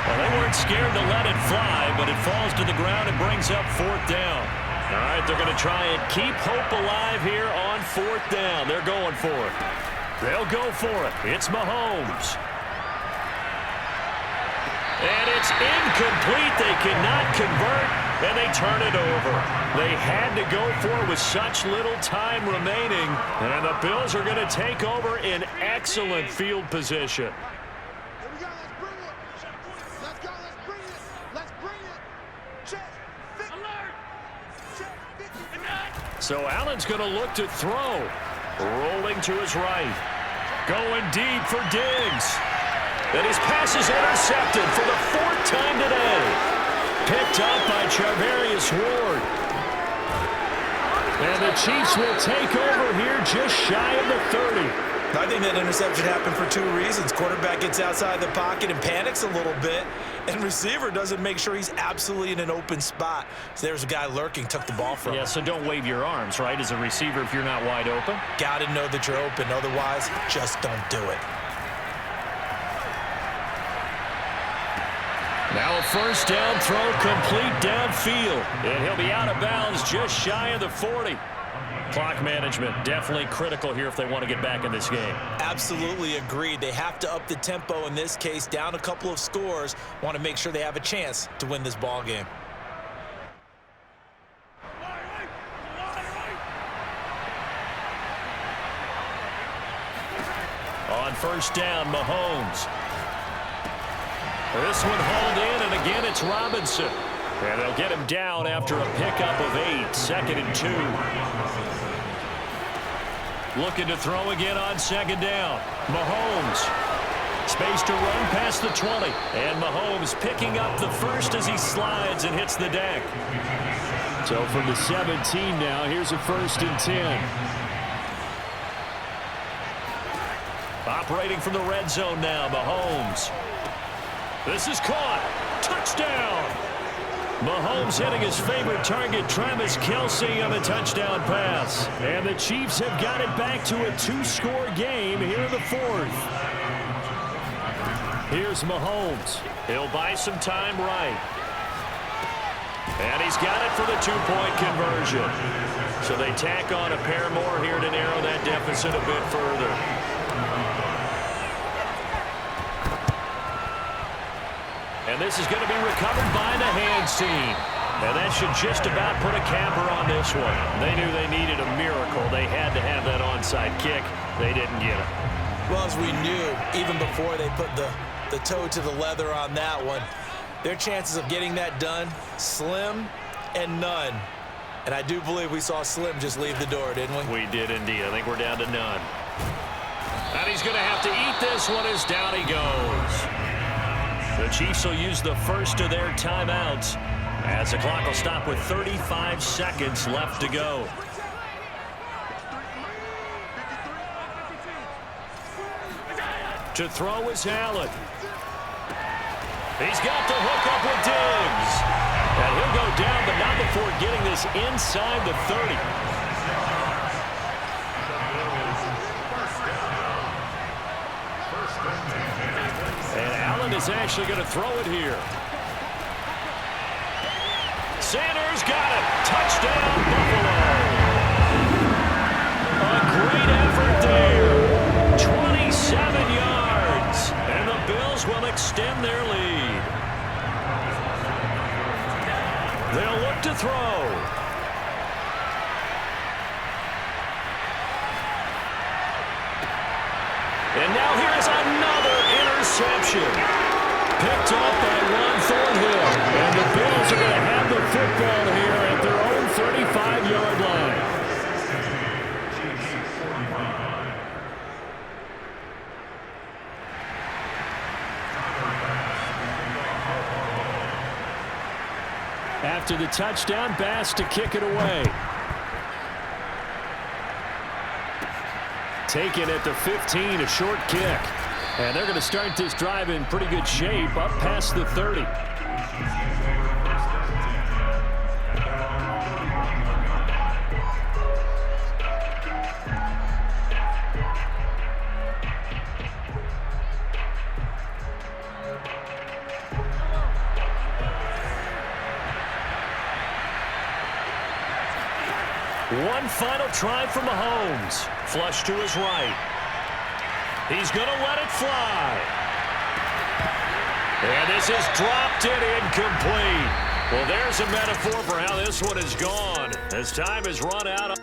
Well, they weren't scared to let it fly, but it falls to the ground and brings up 4th down. All right, they're going to try and keep hope alive here on 4th down. They're going for it. They'll go for it. It's Mahomes. And it's incomplete. They cannot convert, and they turn it over. They had to go for it with such little time remaining, and the Bills are going to take over in excellent field position. Here we go. Let's bring it. Let's go. Let's bring it. Let's bring it. Check. Alert. Check. 59. So Allen's going to look to throw. Rolling to his right. Going deep for Diggs. And his pass is intercepted for the 4th time today. Picked up by Charvarius Ward. And the Chiefs will take over here just shy of the 30. I think that interception happened for 2 reasons. Quarterback gets outside the pocket and panics a little bit, and receiver doesn't make sure he's absolutely in an open spot. So there's a guy lurking, took the ball from him. Yeah, so don't wave your arms, right, as a receiver if you're not wide open. Got to know that you're open. Otherwise, just don't do it. Now a 1st down throw complete downfield. And he'll be out of bounds just shy of the 40. Clock management definitely critical here if they want to get back in this game. Absolutely agreed. They have to up the tempo in this case, down a couple of scores. Want to make sure they have a chance to win this ball game. On 1st down, Mahomes. This one hauled in, and again it's Robinson. And they'll get him down after a pickup of 8, 2nd and 2. Looking to throw again on 2nd down. Mahomes. Space to run past the 20. And Mahomes picking up the 1st as he slides and hits the deck. So from the 17 now, here's a 1st and 10. Operating from the red zone now, Mahomes. This is caught. Touchdown. Mahomes hitting his favorite target, Travis Kelce, on a touchdown pass. And the Chiefs have got it back to a 2-score game here in the 4th. Here's Mahomes. He'll buy some time right. And he's got it for the 2-point conversion. So they tack on a pair more here to narrow that deficit a bit further. And this is going to be recovered by the Hands team. And that should just about put a capper on this one. They knew they needed a miracle. They had to have that onside kick. They didn't get it. Well, as we knew, even before they put the toe to the leather on that one, their chances of getting that done, slim and none. And I do believe we saw Slim just leave the door, didn't we? We did indeed. I think we're down to none. And he's going to have to eat this one as down he goes. The Chiefs will use the first of their timeouts as the clock will stop with 35 seconds left to go. To throw is Allen. He's got the hook up with Diggs. And he'll go down, but not before getting this inside the 30. And Allen is actually going to throw it here. Sanders got it. Touchdown, Buffalo. A great effort there. 27 yards. And the Bills will extend their lead. They'll look to throw. And now here's another interception. Picked off by Juan Thornhill. And the Bills are going to have the football here at their own 35-yard line. After the touchdown, Bass to kick it away. Taken at the 15, a short kick. And they're going to start this drive in pretty good shape, up past the 30. One final try for Mahomes. Flush to his right. He's going to let it fly. And this is dropped and incomplete. Well, there's a metaphor for how this one is gone. As time has run out.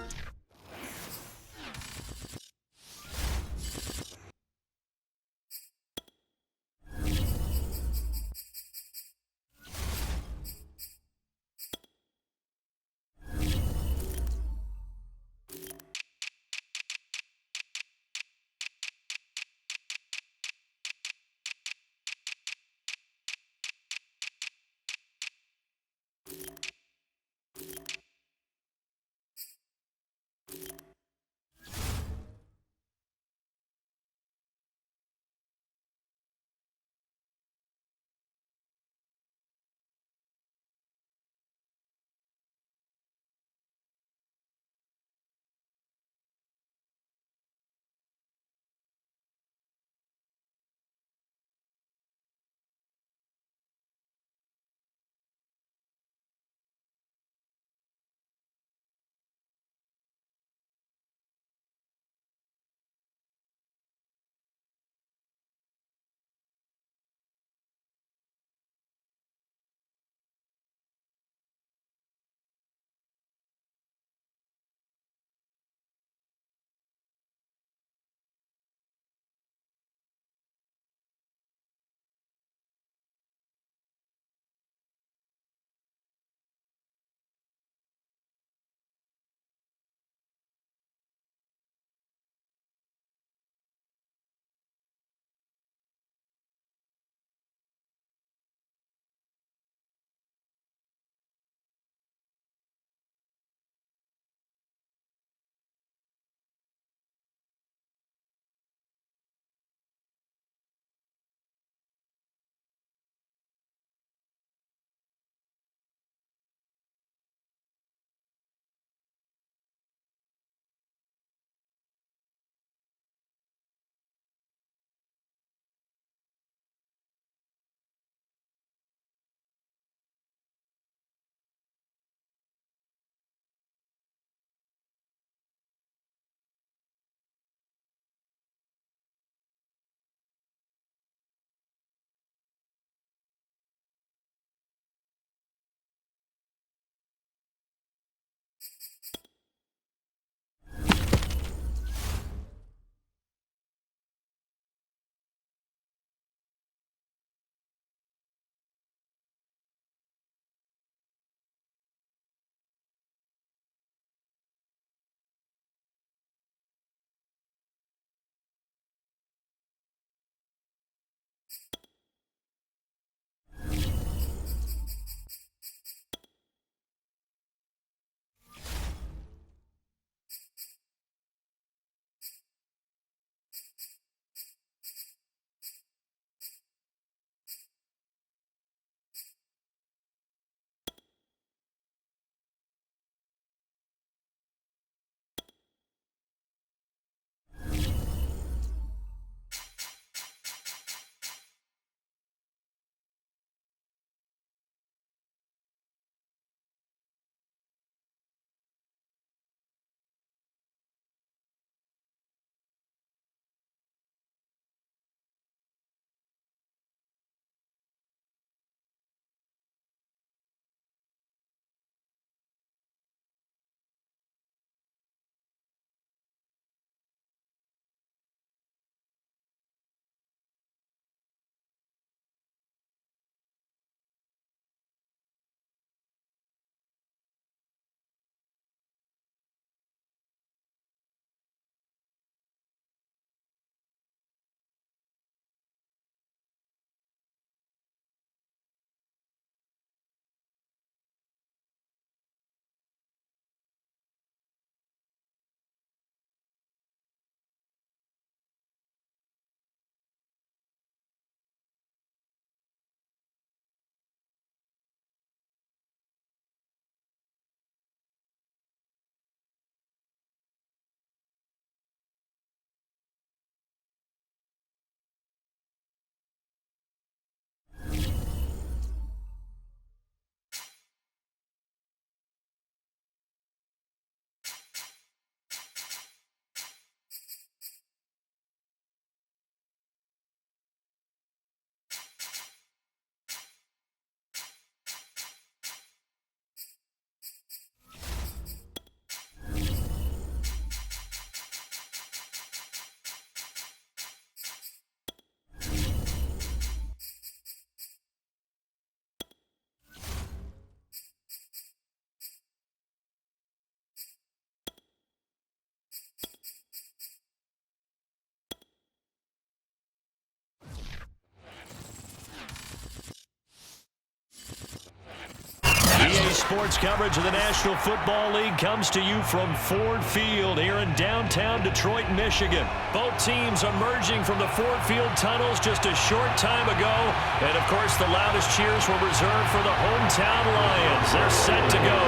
Sports coverage of the National Football League comes to you from Ford Field here in downtown Detroit, Michigan. Both teams emerging from the Ford Field tunnels just a short time ago. And, of course, the loudest cheers were reserved for the hometown Lions. They're set to go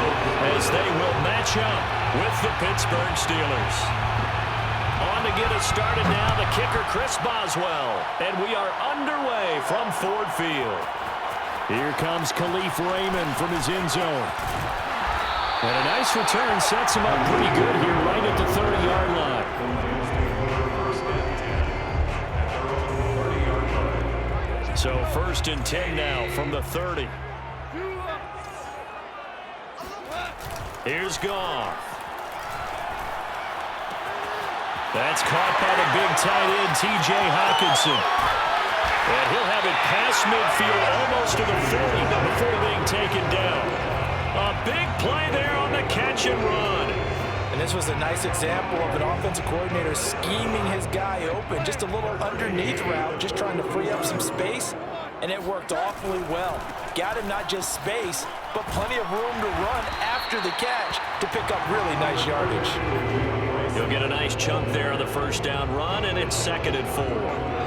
as they will match up with the Pittsburgh Steelers. On to get us started now, the kicker, Chris Boswell. And we are underway from Ford Field. Here comes Khalif Raymond from his end zone. And a nice return sets him up pretty good here right at the 30-yard line. So 1st and 10 now from the 30. Here's Goff. That's caught by the big tight end, T.J. Hockenson. And he'll have it past midfield almost to the 40 before being taken down. A big play there on the catch and run. And this was a nice example of an offensive coordinator scheming his guy open. Just a little underneath route, just trying to free up some space. And it worked awfully well. Got him not just space, but plenty of room to run after the catch to pick up really nice yardage. He'll get a nice chunk there on the first down run, and it's 2nd and 4.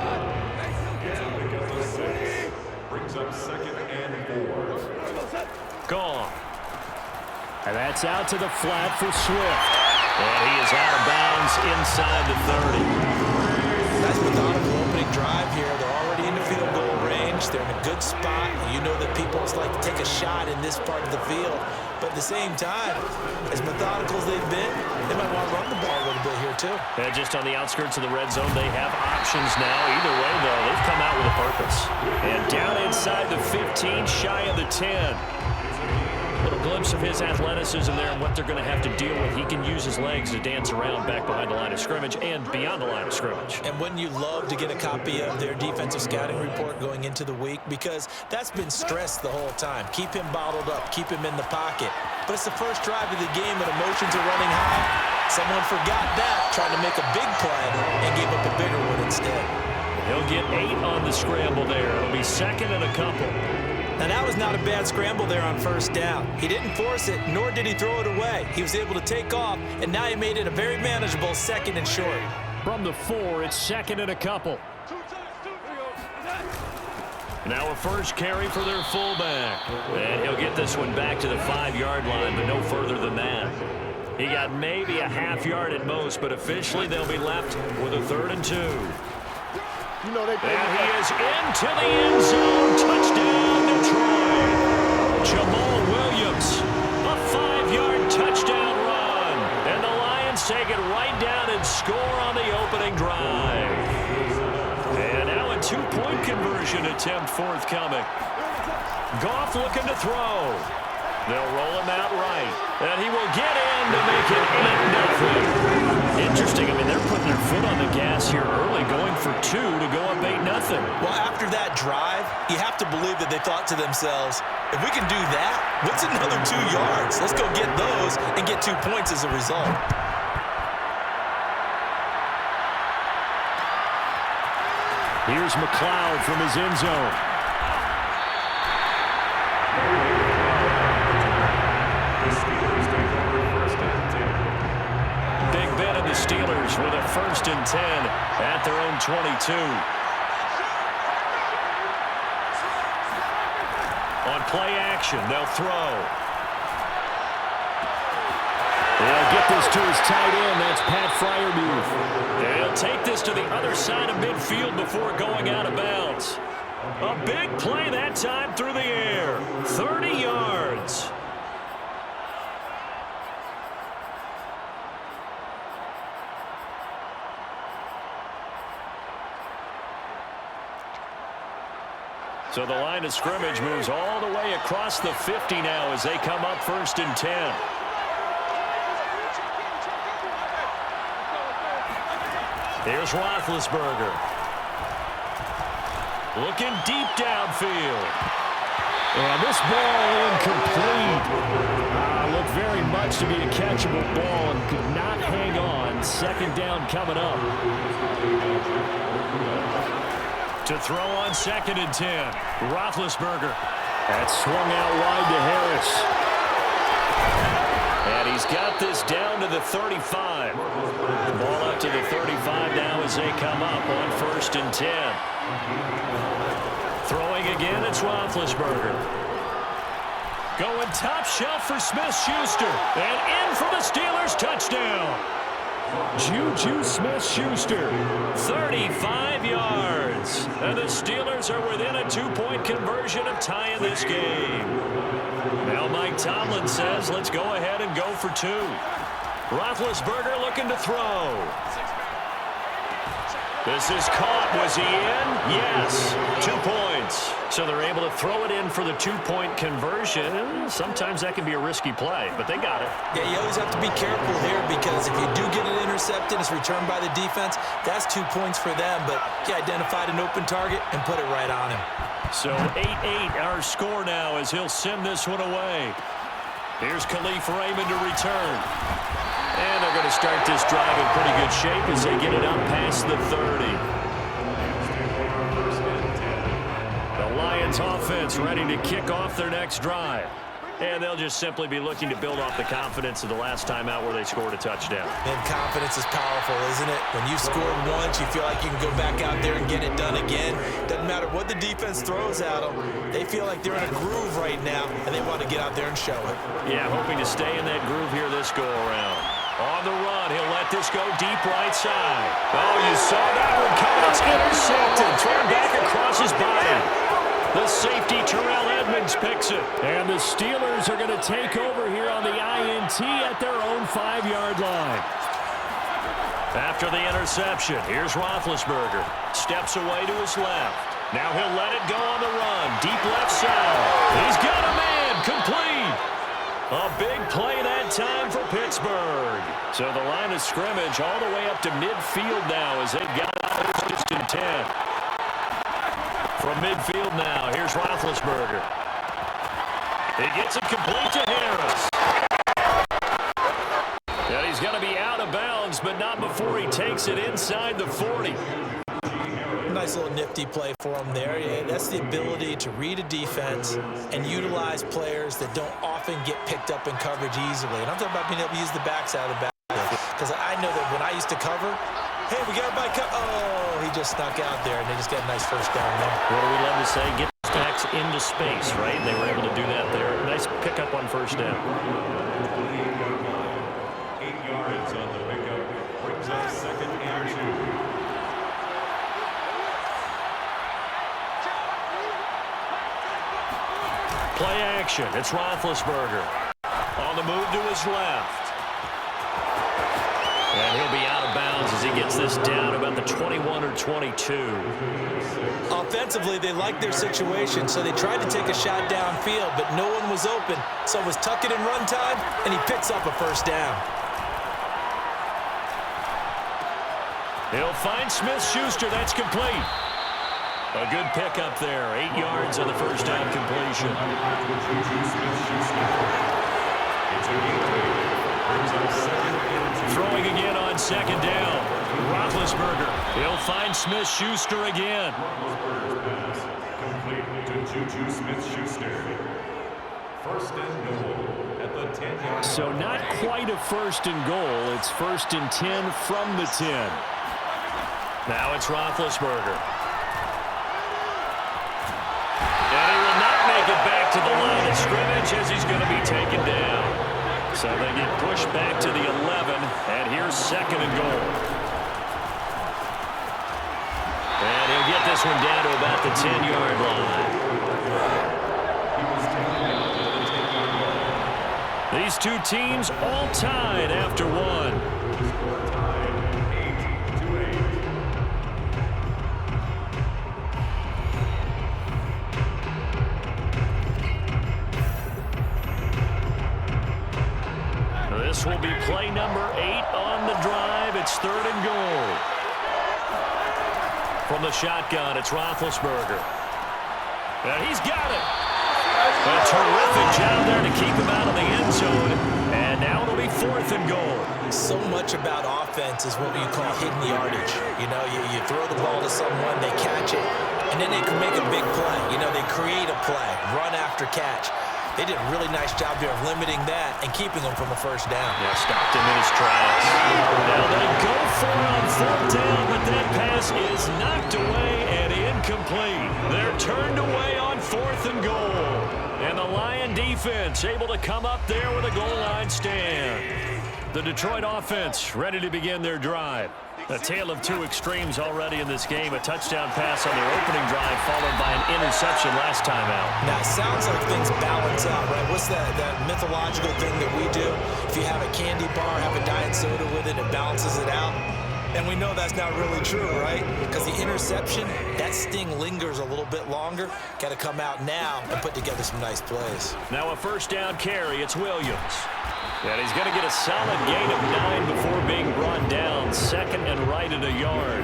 Brings up 2nd and 4. Gone. And that's out to the flat for Swift. And he is out of bounds inside the 30. Nice methodical opening drive here. They're already in the field goal range. They're in a good spot. You know that people just like to take a shot in this part of the field. But at the same time, as methodical as they've been, they might want to run the ball a little bit here too. And just on the outskirts of the red zone, they have options now. Either way, though, they've come out with a purpose. And down inside the 15, shy of the 10. A little glimpse of his athleticism there and what they're going to have to deal with. He can use his legs to dance around back behind the line of scrimmage and beyond the line of scrimmage. And wouldn't you love to get a copy of their defensive scouting report going into the week? Because that's been stressed the whole time. Keep him bottled up. Keep him in the pocket. But it's the first drive of the game and emotions are running high. Someone forgot that, trying to make a big play and gave up a bigger one instead. He'll get 8 on the scramble there. It'll be 2nd and a couple. Now, that was not a bad scramble there on 1st down. He didn't force it, nor did he throw it away. He was able to take off, and now he made it a very manageable 2nd and short. From the 4, it's 2nd and a couple. Now a first carry for their fullback. And he'll get this one back to the 5-yard line, but no further than that. He got maybe a half yard at most, but officially they'll be left with a 3rd and 2. You know they and he is into the end zone. Touchdown, Detroit. Jamal Williams, a 5-yard touchdown run. And the Lions take it right down and score on the opening drive. And now a 2-point conversion attempt forthcoming. Goff looking to throw. They'll roll him out right. And he will get in to make it 8-0. Interesting. I mean, they're putting their foot on the gas here early, going for 2 to go up 8-0. Well, after that drive, you have to believe that they thought to themselves, if we can do that, what's another 2 yards? Let's go get those and get 2 points as a result. Here's McLeod from his end zone. Big Ben and the Steelers with a 1st and 10 at their own 22. On play action, they'll throw. They'll get this to his tight end. That's Pat Freiermuth. They'll take this to the other side of midfield before going out of bounds. A big play that time through the air. 30 yards. So the line of scrimmage moves all the way across the 50 now as they come up 1st and 10. Here's Roethlisberger. Looking deep downfield. And this ball incomplete. Looked very much to be a catchable ball and could not hang on. 2nd down coming up. To throw on 2nd and 10. Roethlisberger. That swung out wide to Harris. he's got this down to the 35. The ball up to the 35 now as they come up on 1st and 10. Throwing again, it's Roethlisberger. Going top shelf for Smith-Schuster. And in for the Steelers, touchdown. Juju Smith-Schuster, 35 yards. And the Steelers are within a 2-point conversion of tying this game. Now Mike Tomlin says, let's go ahead and go for 2. Roethlisberger looking to throw. This is caught. Was he in? Yes. 2 points. So they're able to throw it in for the 2-point conversion. Sometimes that can be a risky play, but they got it. Yeah, you always have to be careful here because if you do get it intercepted, it's returned by the defense, that's 2 points for them. But he identified an open target and put it right on him. So 8-8 our score now as he'll send this one away. Here's Khalif Raymond to return. And they're going to start this drive in pretty good shape as they get it up past the 30. The Lions offense ready to kick off their next drive. And they'll just simply be looking to build off the confidence of the last time out where they scored a touchdown. And confidence is powerful, isn't it? When you scored once, you feel like you can go back out there and get it done again. Doesn't matter what the defense throws at them. They feel like they're in a groove right now, and they want to get out there and show it. Yeah, hoping to stay in that groove here this go-around. On the run, he'll let this go deep right side. Oh, you saw that one coming. It's intercepted. Thrown back across his body. The safety, Terrell Edmonds, picks it. And the Steelers are going to take over here on the INT at their own 5-yard line. After the interception, here's Roethlisberger. Steps away to his left. Now he'll let it go on the run. Deep left side. He's got a man. Complete. A big play that time for Pittsburgh. So the line of scrimmage all the way up to midfield now as they've got first and 10. From midfield now, here's Roethlisberger. He gets it complete to Harris. And he's going to be out of bounds, but not before he takes it inside the 40. Nice little nifty play for him there. Yeah, that's the ability to read a defense and utilize players that don't often get picked up in coverage easily. And I'm talking about being able to use the backside of the backfield. Because I know that when I used to cover, hey, we got everybody oh, he just snuck out there, and they just got a nice first down there. What do we love to say? Get those backs into space, right? They were able to do that there. Nice pickup on first down. 8 yards on the pickup. Brings up 2nd and 2. Play action. It's Roethlisberger. On the move to his left. And he'll be out of bounds as he gets this down about the 21 or 22. Offensively, they liked their situation, so they tried to take a shot downfield, but no one was open. So it was tuck it and run time, and he picks up a first down. He'll find Smith-Schuster. That's complete. A good pickup there. 8 yards on the first down completion. Throwing again on 2nd down. Roethlisberger. He'll find Smith-Schuster again. Complete to Juju Smith-Schuster. 1st and goal at the 10-yard. So not quite a 1st and goal. It's 1st and 10 from the 10. Now it's Roethlisberger. And he will not make it back to the line of scrimmage as he's going to be taken down. So they get pushed back to the 11, and here's 2nd and goal. And he'll get this one down to about the 10-yard line. These two teams all tied after one. This will be play number 8 on the drive. It's 3rd and goal. From the shotgun, it's Roethlisberger. And he's got it. A terrific job there to keep him out of the end zone. And now it'll be 4th and goal. So much about offense is what you call hidden yardage. You know, you throw the ball to someone, they catch it, and then they can make a big play. You know, they create a play, run after catch. They did a really nice job there of limiting that and keeping them from a first down. Yeah, stopped him in his tracks. Now they go for it on fourth down, but that pass is knocked away and incomplete. They're turned away on fourth and goal. And the Lion defense able to come up there with a goal line stand. The Detroit offense ready to begin their drive. A tale of two extremes already in this game. A touchdown pass on their opening drive followed by an interception last time out. Now, it sounds like things balance out, right? What's that mythological thing that we do? If you have a candy bar, have a diet soda with it, it balances it out. And we know that's not really true, right? Because the interception, that sting lingers a little bit longer. Got to come out now and put together some nice plays. Now a first down carry. It's Williams. And he's going to get a solid gain of 9 before being brought down. Second and right at a yard.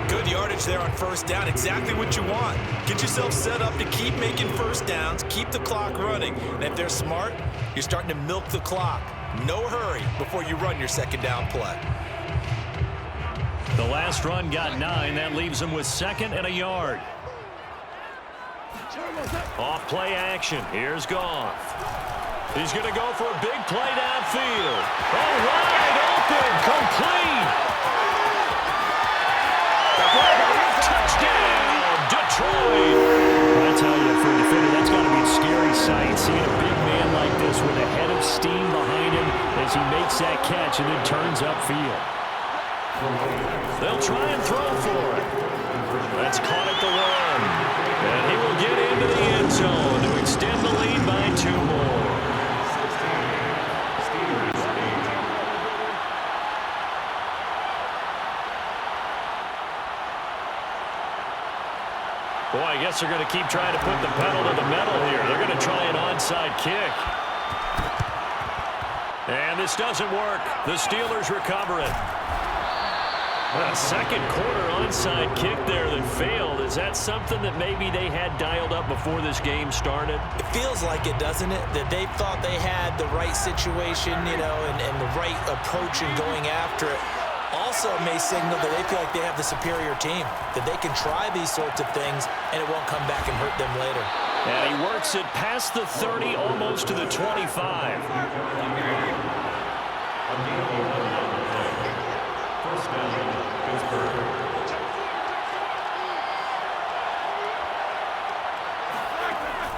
Good yardage there on first down. Exactly what you want. Get yourself set up to keep making first downs, keep the clock running. And if they're smart, you're starting to milk the clock. No hurry before you run your second down play. The last run got 9. That leaves him with second and a yard. Off play action. Here's Goff. He's going to go for a big play downfield. Oh, wide open, complete. Touchdown, Detroit. I tell you, for a defender, that's got to be a scary sight, seeing a big man like this with a head of steam behind him as he makes that catch and then turns upfield. They'll try and throw for it. That's caught at the 1. And he will get into the end zone to extend the lead by 2 more. Boy, I guess they're going to keep trying to put the pedal to the metal here. They're going to try an onside kick. And this doesn't work. The Steelers recover it. A second quarter onside kick there that failed. Is that something that maybe they had dialed up before this game started? It feels like it, doesn't it? That they thought they had the right situation, you know, and the right approach in going after it. Also may signal that they feel like they have the superior team, that they can try these sorts of things and it won't come back and hurt them later. And he works it past the 30, almost to the 25.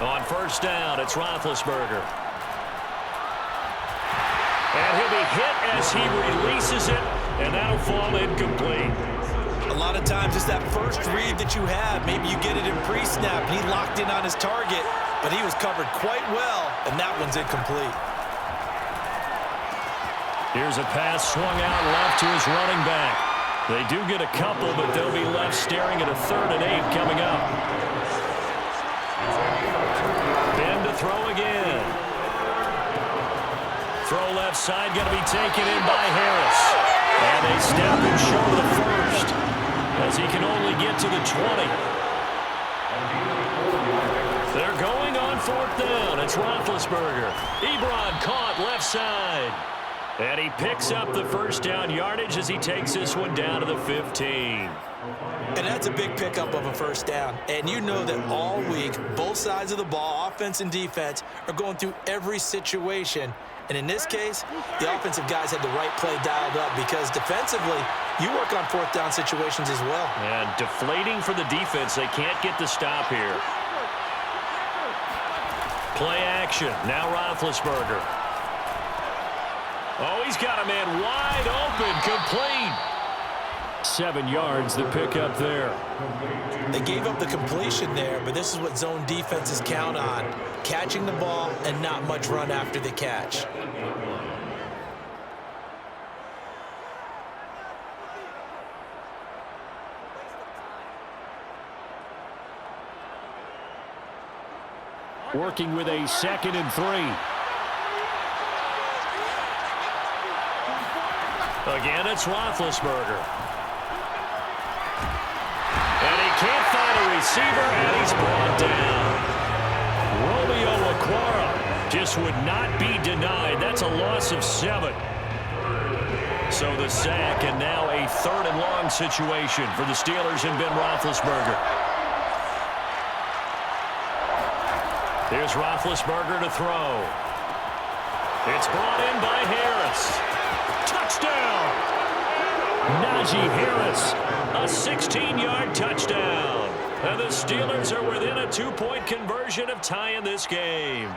On first down, it's Roethlisberger. And he'll be hit as he releases it, and that'll fall incomplete. A lot of times it's that first read that you have. Maybe you get it in pre-snap, and he locked in on his target, but he was covered quite well, and that one's incomplete. Here's a pass swung out left to his running back. They do get a couple, but they'll be left staring at a 3rd and 8 coming up. Ben to throw again. Throw left side, going to be taken in by Harris. And they step him short of the first as he can only get to the 20. They're going on 4th down. It's Roethlisberger. Ebron caught left side. And he picks up the first down yardage as he takes this one down to the 15. And that's a big pickup of a first down. And you know that all week, both sides of the ball, offense and defense, are going through every situation. And in this case, the offensive guys had the right play dialed up because defensively, you work on 4th down situations as well. And deflating for the defense. They can't get the stop here. Play action. Now Roethlisberger. Oh, he's got a man wide open, complete. 7 yards, the pickup there. They gave up the completion there, but this is what zone defenses count on. Catching the ball and not much run after the catch. Working with a 2nd and 3. Again, it's Roethlisberger. And he can't find a receiver, and he's brought down. Romeo Okwara just would not be denied. That's a loss of 7. So the sack, and now a 3rd and long situation for the Steelers and Ben Roethlisberger. Here's Roethlisberger to throw. It's brought in by Harris. Touchdown! Najee Harris, a 16-yard touchdown. And the Steelers are within a 2-point conversion of tying this game.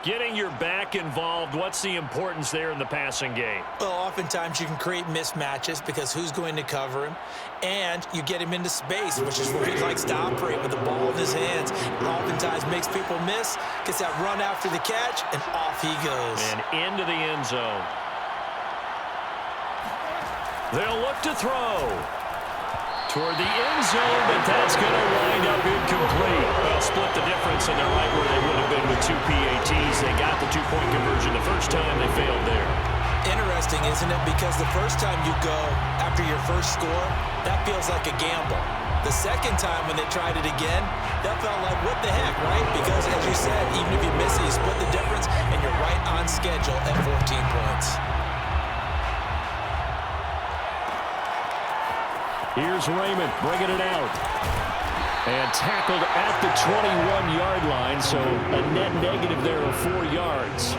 Getting your back involved, what's the importance there in the passing game? Well, oftentimes you can create mismatches because who's going to cover him, and you get him into space, which is where he likes to operate with the ball in his hands. It oftentimes makes people miss, gets that run after the catch, and off he goes. And into the end zone. They'll look to throw toward the end zone, but that's going to wind up incomplete. Well, split the difference, and they're right where they would have been with 2 PATs. They got the 2-point conversion the first time. They failed there. Interesting, isn't it? Because the first time you go after your first score, that feels like a gamble. The second time when they tried it again, that felt like, what the heck, right? Because, as you said, even if you miss it, you split the difference, and you're right on schedule at 14 points. Here's Raymond bringing it out. And tackled at the 21-yard line, so a net negative there of 4 yards.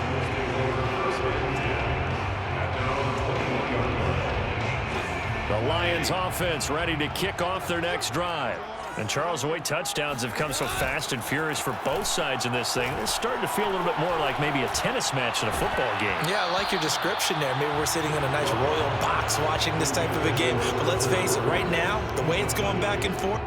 The Lions offense ready to kick off their next drive. And Charles, the way touchdowns have come so fast and furious for both sides in this thing, it's starting to feel a little bit more like maybe a tennis match in a football game. Yeah, I like your description there. Maybe we're sitting in a nice royal box watching this type of a game. But let's face it, right now, the way it's going back and forth,